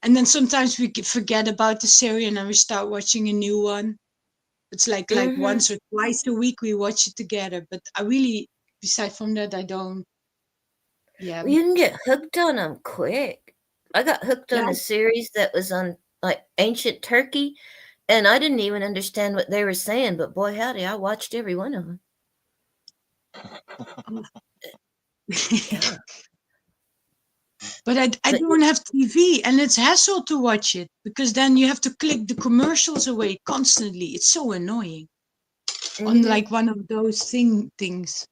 S3: And then sometimes we forget about the series, and then we start watching a new one. It's like once or twice a week we watch it together. But I really, aside from that, I don't. Yeah.
S1: Well, you can get hooked on them quick. I got hooked on a series that was on like ancient Turkey, and I didn't even understand what they were saying. But boy, howdy, I watched every one of them. Yeah.
S3: But I don't have TV, and it's hassle to watch it because then you have to click the commercials away constantly. It's so annoying. On like one of those things.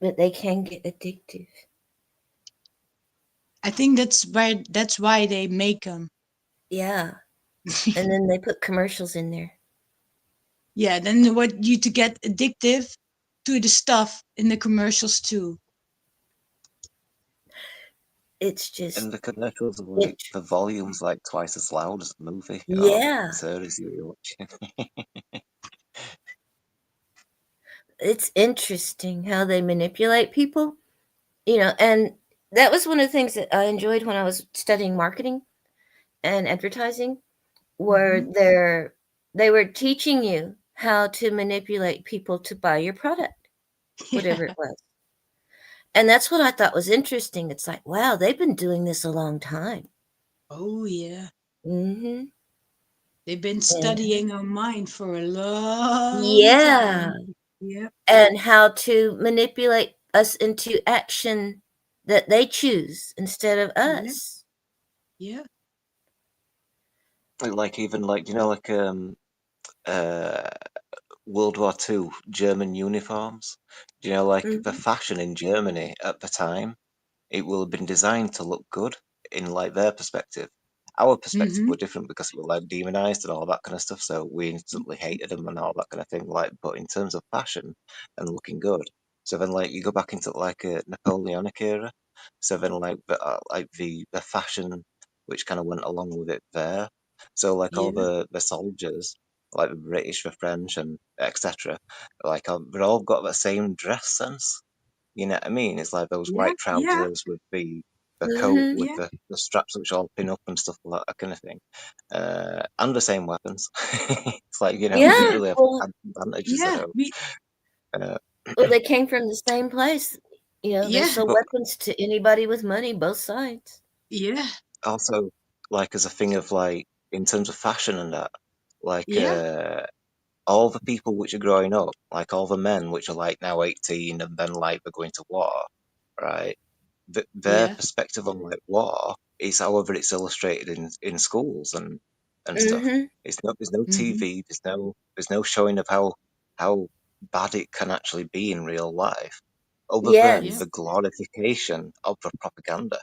S1: But they can get addictive.
S3: I think that's why they make them.
S1: Yeah. And then they put commercials in there.
S3: Yeah, then they want you to get addictive to the stuff in the commercials too.
S1: It's just.
S4: And the commercials are like the volume's like twice as loud as the movie.
S1: Yeah.
S4: The series you're watching.
S1: It's interesting how they manipulate people, and that was one of the things that I enjoyed when I was studying marketing and advertising, where they were teaching you how to manipulate people to buy your product, whatever it was. And that's what I thought was interesting. It's like, wow, they've been doing this a long time.
S3: Oh, yeah.
S1: Mm-hmm.
S3: They've been studying our mind for a long time. Yeah.
S1: And how to manipulate us into action that they choose instead of us.
S3: Yeah.
S4: Like World War II German uniforms. The fashion in Germany at the time it will have been designed to look good in like their perspective. Our perspective
S3: Mm-hmm.
S4: were different because we were like demonized and all that kind of stuff, so we instantly hated them and all that kind of thing. Like, but in terms of fashion and looking good, so then like you go back into like a Napoleonic era, so then like the fashion which kind of went along with it there. So like all
S3: Yeah.
S4: the soldiers, like the British, the French, and etc. Like they've all got the same dress sense. You know what I mean? It's like those
S3: Yeah.
S4: white
S3: Yeah.
S4: trousers with the coat
S1: Mhm.
S4: with
S3: Yeah.
S4: the straps which all pin up and stuff like that kind of thing, and the same weapons. It's like we
S1: Yeah.
S4: didn't
S3: Yeah.
S4: really have
S1: Well,
S4: advantages
S3: Yeah.
S4: there.
S3: We.
S4: Uh,
S1: they came from the same place. They
S3: Yeah.
S1: sell
S4: but
S1: weapons to anybody with money, both sides.
S3: Yeah.
S4: also, like as a thing of like in terms of fashion and that, like
S3: Yeah.
S4: all the people which are growing up, like all the men which are like now 18 and then like they're going to war, right? Their
S3: Yeah.
S4: perspective on like war is however it's illustrated in schools and stuff.
S1: Mhm.
S4: There's no
S3: Mm-hmm.
S4: TV, there's no showing of how bad it can actually be in real life, other than
S3: Yeah.
S1: Yes.
S4: the glorification of the propaganda.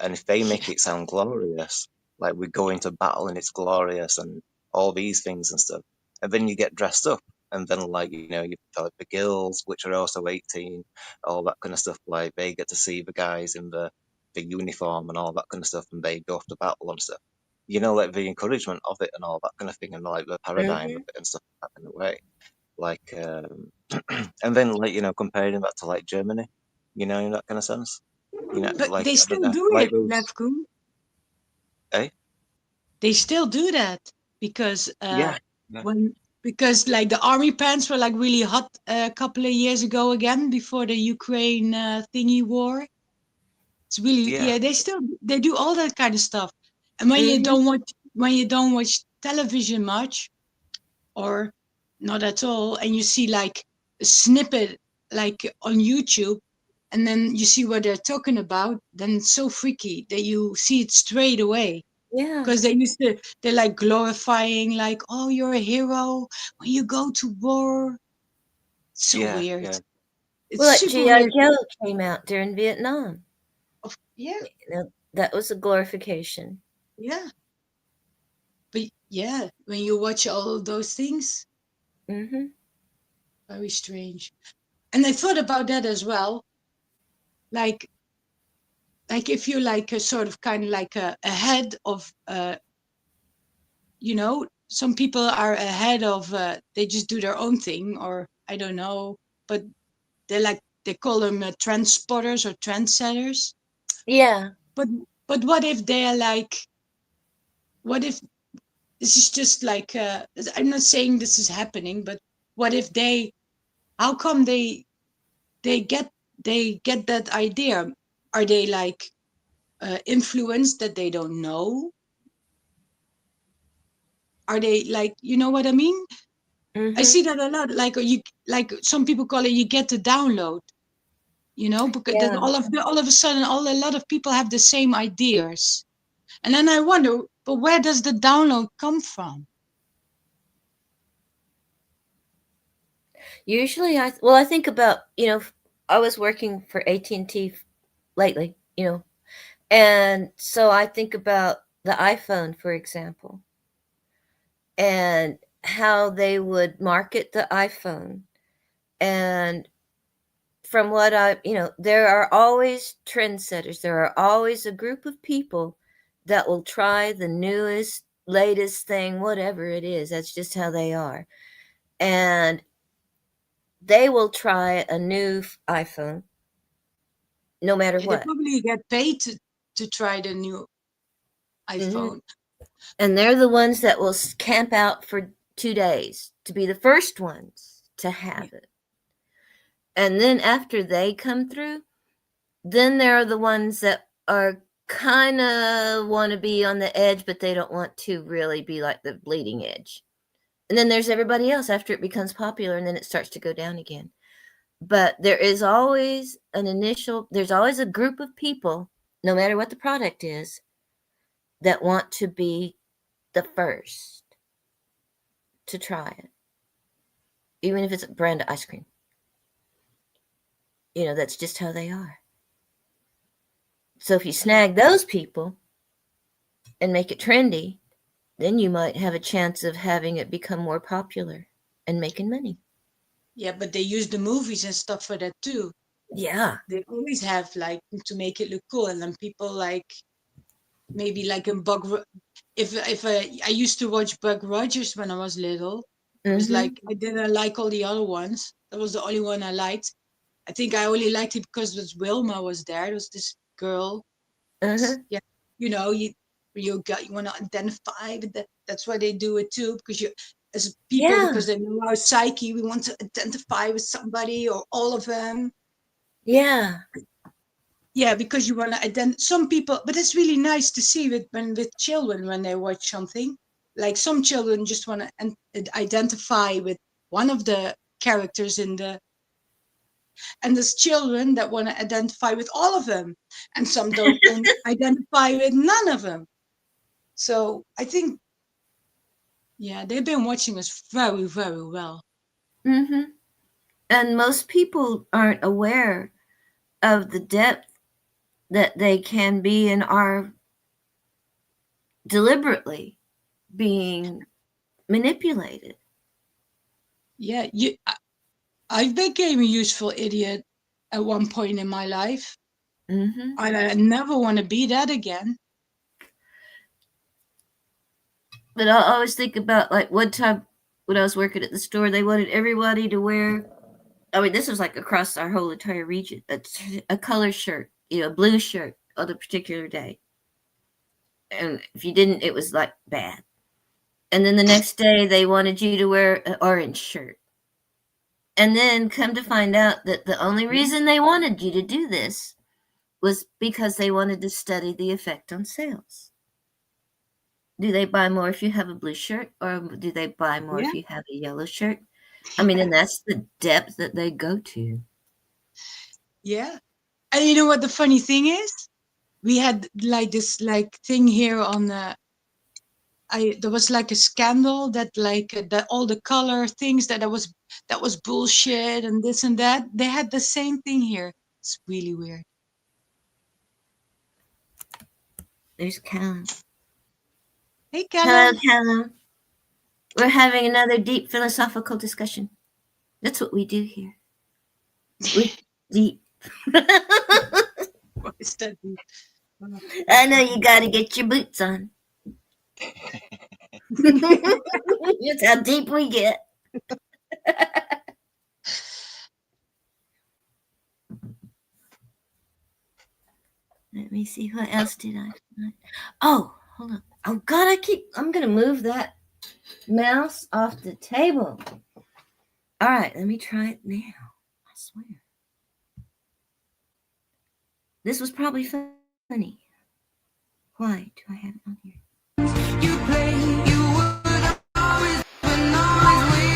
S4: And if they make
S3: Yeah.
S4: it sound glorious, like we go into battle and it's glorious and all these things and stuff, and then you get dressed up, and then like you've got the girls which are also 18, all that kind of stuff. Like they get to see the guys in the uniform and all that kind of stuff, and they go off to battle and stuff. Like the encouragement of it and all that kind of thing, and like the paradigm of
S1: Mhm.
S4: it and stuff like that in a way. Like, and then like comparing that to like Germany, in that kind of sense.
S3: But
S4: Like
S3: they
S4: I don't
S3: still
S4: know,
S3: do
S4: like
S3: it,
S4: those.
S3: Lefkoen.
S4: Eh?
S3: They still do that because
S4: Yeah, yeah,
S3: when because like the army pants were like really hot a couple of years ago again before the Ukraine thingy war. It's really,
S4: yeah,
S3: yeah, they do all that kind of stuff. And
S1: Mhm.
S3: when you don't watch television much or not at all, and you see like a snippet like on YouTube, and then you see what they're talking about, then it's so freaky that you see it straight away.
S1: Yeah.
S3: Because they're like glorifying, like, oh, you're a hero when you go to war. It's so
S4: yeah,
S3: weird.
S4: yeah,
S3: It's
S1: Well, like
S3: super
S1: G.I.
S3: weird.
S1: Joe came out during Vietnam.
S3: Yeah,
S1: That was a glorification.
S3: yeah. But yeah, when you watch all of those things,
S1: Mhm.
S3: very strange. And I thought about that as well. Like, if you're like a sort of kind of like a head of, some people are ahead of, they just do their own thing, or I don't know, but they call them transporters or trendsetters.
S1: Yeah.
S3: But what if they're like, what if this is just like, I'm not saying this is happening, but what if how come they get that idea? Are they like influenced that they don't know? Are they like, you know what I mean? I
S1: Mhm.
S3: see that a lot. Like you, like some people call it, you get to download. Because then
S1: Yeah.
S3: all of a sudden, a lot of people have the same ideas, and then I wonder, but where does the download come from?
S1: Usually I think about, I was working for AT&T lately, and so I think about the iPhone, for example, and how they would market the iPhone. And from what there are always trendsetters. There are always a group of people that will try the newest, latest thing, whatever it is. That's just how they are. And they will try a new iPhone no matter
S3: Yeah, they
S1: what.
S3: probably get paid to try the new
S1: Mhm.
S3: iPhone.
S1: And they're the ones that will camp out for 2 days to be the first ones to
S3: Yeah,
S1: have it. And then after they come through, then there are the ones that are kinda wanna be on the edge, but they don't want to really be like the bleeding edge. And then there's everybody else after it becomes popular, and then it starts to go down again. But there's always a group of people, no matter what the product is, that want to be the first to try it, even if it's a brand of ice cream. That's just how they are. So if you snag those people and make it trendy, then you might have a chance of having it become more popular and making money.
S3: Yeah, but they use the movies and stuff for that too.
S1: Yeah.
S3: They always have like to make it look cool, and then people like maybe like in if I used to watch Buck Rogers when I was little. It was like I didn't like all the other ones. That was the only one I liked. I think I only liked it because it was Wilma was there. It was this girl. Yeah, you know, you want to identify with that. That's why they do it too, because you as people because they know our psyche, we want to identify with somebody or all of them.
S1: Yeah.
S3: Yeah, because you want to identify some people, but it's really nice to see with children when they watch something. Like some children just want to identify with one of the characters in the, and there's children that want to identify with all of them, and some don't identify with none of them. So I think, yeah, they've been watching us very, very well.
S1: And most people aren't aware of the depth that they can be and are deliberately being manipulated.
S3: Yeah, I became a useful idiot at one point in my life. And I never want to be that again.
S1: But I always think about like one time when I was working at the store, they wanted everybody to wear, I mean, this was like across our whole entire region, a color shirt, you know, a blue shirt on a particular day. And if you didn't, it was like bad. And then the next day they wanted you to wear an orange shirt. And then come to find out that the only reason they wanted you to do this was because they wanted to study the effect on sales. Do they buy more if you have a blue shirt, or do they buy more if you have a yellow shirt? I mean, and that's the depth that they go to.
S3: Yeah. And you know what the funny thing is? We had like this like thing here on there was like a scandal that like that all the color things that was bullshit and this and that. They had the same thing here. It's really weird.
S1: There's Callum.
S3: Hey, Callum.
S1: Hello, Callum. We're having another deep philosophical discussion. That's what we do here. We're deep.
S3: What is that?
S1: I know you got to get your boots on. That's how deep we get. Let me see. What else did I find? Oh, hold on. Oh, God, I'm going to move that mouse off the table. All right, let me try it now. I swear. This was probably funny. Why do I have it on here? You play, you would always when always win.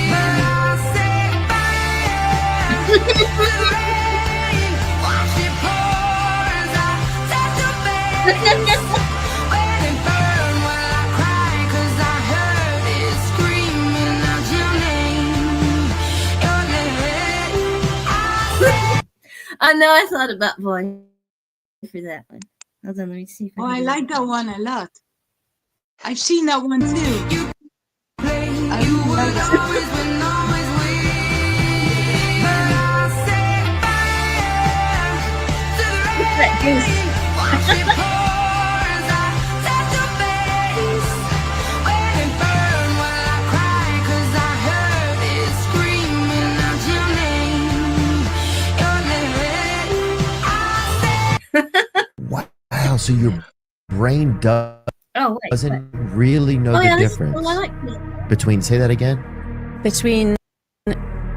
S1: But I'll set fire to the rain. Watch it pour as I touch your face. When it burn while I cry, 'cause I heard it screaming out your name. Your name. I know I thought about voice for that one. Hold on, let me see if
S3: I like that one a lot. I've seen that one too.
S7: Wow, so your brain doesn't really know the difference between, say that again?
S8: Between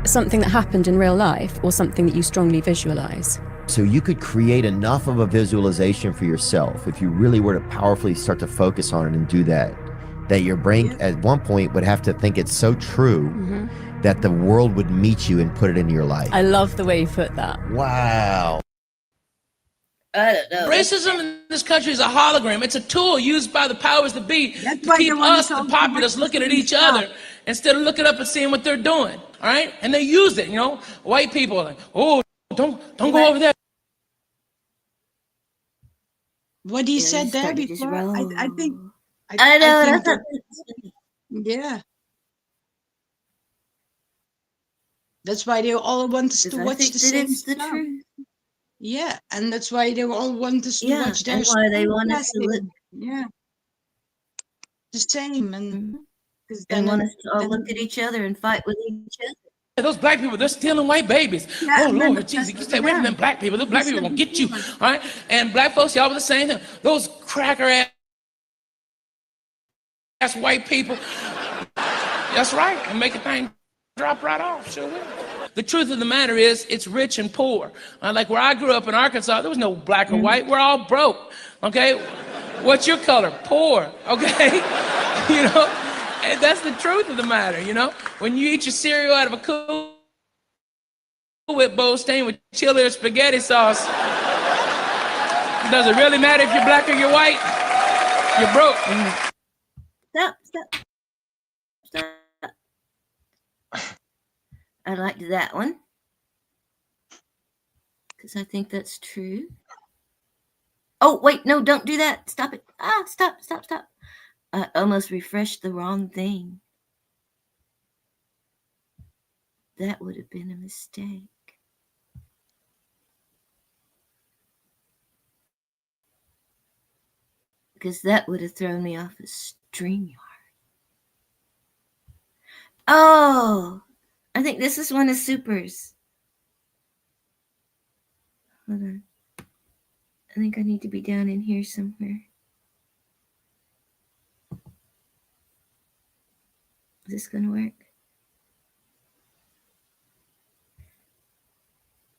S8: something that happened in real life or something that you strongly visualize.
S7: So you could create enough of a visualization for yourself if you really were to powerfully start to focus on it and do that, that your brain at one point would have to think it's so true that the world would meet you and put it into your life.
S8: I love the way you put that.
S7: Wow.
S1: I don't know.
S9: Racism in this country is a hologram. It's a tool used by the powers that be to keep us, the populace, looking at each other instead of looking up and seeing what they're doing. All right? And they use it, you know. White people are like, oh, don't go over there.
S3: what he
S1: You
S3: said there
S1: start to just
S3: before, I think,
S1: roll.
S3: I,
S1: I know,
S3: I
S1: and I
S3: think
S1: thought
S3: that, yeah, that's why they all want us to
S1: I
S3: watch
S1: think
S3: the
S1: that
S3: same
S1: it's the
S3: stuff.
S1: truth.
S3: Yeah, and that's why they all want us to
S1: Yeah,
S3: watch their
S1: and why they want us to look
S3: podcasting. Yeah, the same, and
S1: mhm,
S3: because
S1: and
S3: then,
S1: want us to all
S3: then
S1: look at each other and fight with each other.
S9: Those black people, they're stealing white babies.
S3: yeah,
S9: Oh
S3: and then
S9: Lord Jesus, you stay away from
S3: yeah,
S9: them black people. Those
S3: we
S9: black people
S3: said
S9: gonna get you.
S3: before.
S9: All right? And black folks, y'all were the same thing. Those cracker ass white people. That's right. And make a thing drop right off. Sure will. The truth of the matter is, it's rich and poor. Like where I grew up in Arkansas, there was no black or white. We're all broke. Okay? What's your color? Poor. Okay? You know? And that's the truth of the matter, you know? When you eat your cereal out of a Cool Whip bowl stained with chili or spaghetti sauce, does it really matter if you're black or you're white? You're broke.
S1: Stop. I liked that one because I think that's true. Oh, wait, no, don't do that. Stop it. Stop. I almost refreshed the wrong thing. That would have been a mistake. Because that would have thrown me off of StreamYard. Oh, I think this is one of Super's. Hold on. I think I need to be down in here somewhere. Is this going to work?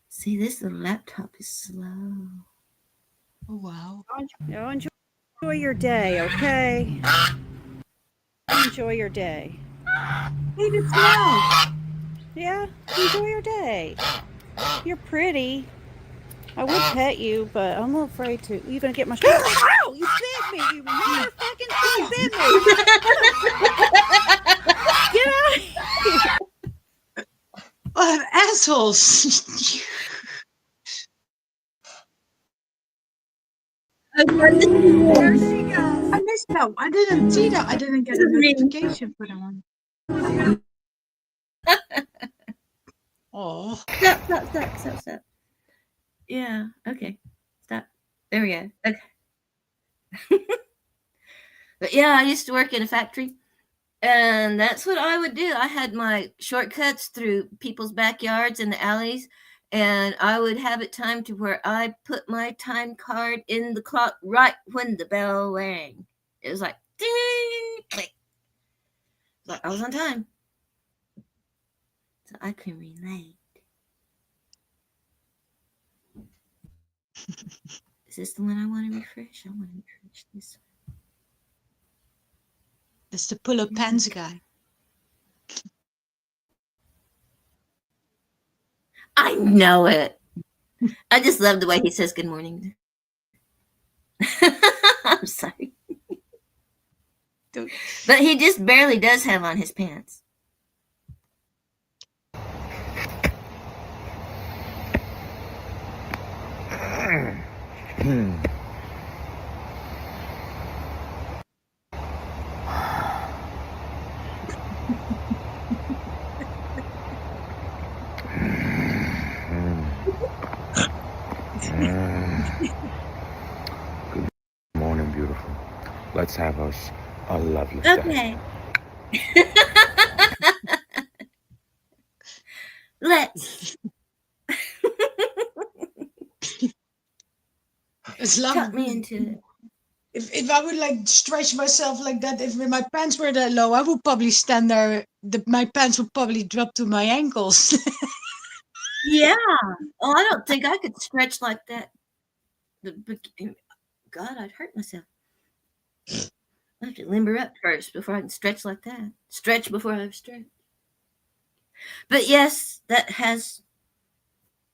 S1: See, this little laptop is slow.
S3: Oh wow.
S10: Enjoy your day, okay? Enjoy your day.
S3: Leave it slow.
S10: Yeah, enjoy your day. You're pretty. I would pet you, but I'm a little afraid to. You're gonna get my. Ow! You bit me! You motherfucking bit me! Get out of here!
S3: Oh, assholes!
S10: There she goes.
S3: I missed that. I didn't see that. I didn't get a notification for that one. Oh.
S1: Stop. Yeah, okay. Stop. There we go. Okay. But yeah, I used to work in a factory, and that's what I would do. I had my shortcuts through people's backyards and the alleys, and I would have it timed to where I put my time card in the clock right when the bell rang. It was like ding, click. Like I was on time. So I can relate. Is this the one I want to refresh? I want to refresh this one.
S3: That's the pull-up pants guy.
S1: I know it. I just love the way he says good morning. I'm sorry. But he just barely does have on his pants.
S2: Good morning, beautiful. Let's have us a lovely day.
S1: Okay. Let's.
S3: It's long.
S1: Talk me into it.
S3: If I would like stretch myself like that, if my pants were that low, I would probably stand there. My pants would probably drop to my ankles.
S1: Yeah. Oh, I don't think I could stretch like that. God, I'd hurt myself. I have to limber up first before I can stretch like that. Stretch before I've stretched. But yes, that has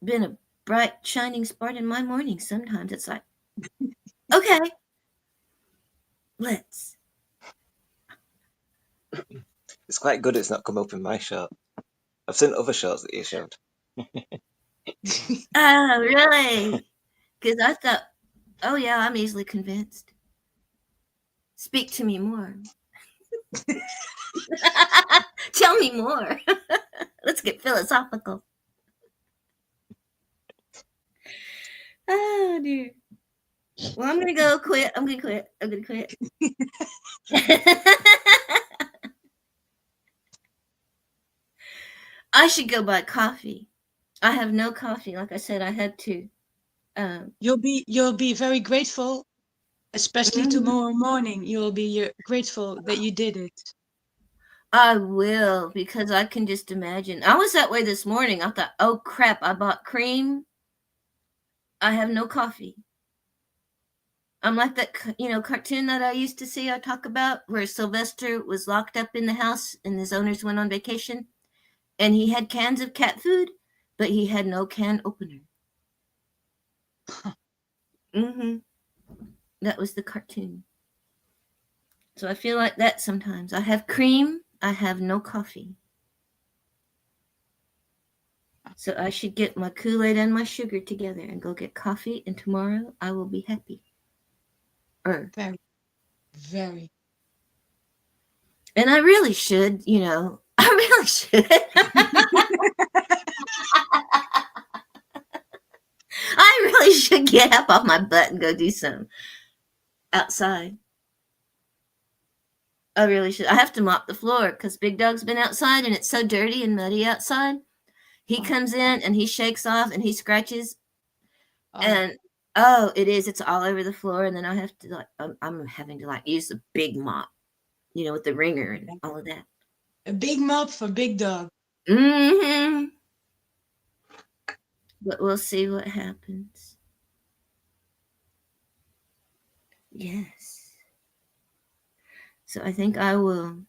S1: been a bright, shining spot in my morning. Sometimes it's like, okay, let's.
S4: It's quite good it's not come up in my shot. I've seen other shots that you showed.
S1: Oh, really? Because I thought Oh, yeah, I'm easily convinced. Speak to me more. Tell me more. Let's get philosophical. Oh, dear. Well, I'm going to go quit. I'm going to quit. I should go buy coffee. I have no coffee. Like I said, I had to.
S3: You'll be very grateful, especially tomorrow morning. You'll be grateful that you did it.
S1: I will, because I can just imagine. I was that way this morning. I thought, oh crap, I bought cream. I have no coffee. I'm like that, cartoon that I used to see, I talk about, where Sylvester was locked up in the house and his owners went on vacation. And he had cans of cat food, but he had no can opener. That was the cartoon. So I feel like that sometimes. I have cream. I have no coffee. So I should get my Kool-Aid and my sugar together and go get coffee. And tomorrow I will be happy.
S3: Very, very.
S1: And I really should, I really should. I really should get up off my butt and go do some outside. I really should. I have to mop the floor because Big Dog's been outside and it's so dirty and muddy outside. He comes in and he shakes off and he scratches. And it's all over the floor. And then I have to I'm having to use a big mop, with the wringer and all of that.
S3: A big mop for Big Dog.
S1: Mm-hmm. But we'll see what happens. Yes. So I think I'll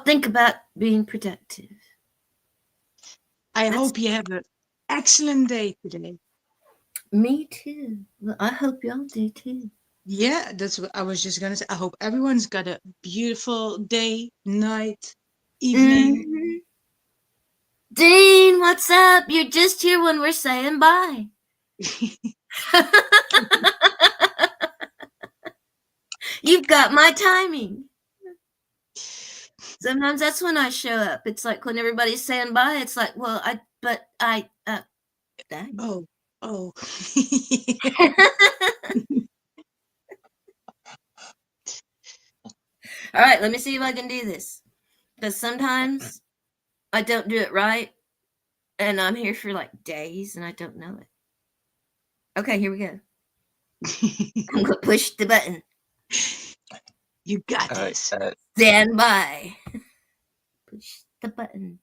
S1: think about being productive.
S3: I hope you have an excellent day today.
S1: Me too. Well, I hope y'all do too.
S3: Yeah, that's what I was just going to say. I hope everyone's got a beautiful day, night, evening.
S1: Mm-hmm. Dean, what's up? You're just here when we're saying bye. You've got my timing. Sometimes that's when I show up. It's like when everybody's saying bye, it's like, well, died.
S3: Oh.
S1: All right, let me see if I can do this. Because sometimes I don't do it right. And I'm here for days and I don't know it. Okay, here we go. I'm going to push the button.
S3: You got this.
S1: Stand by. Push the button.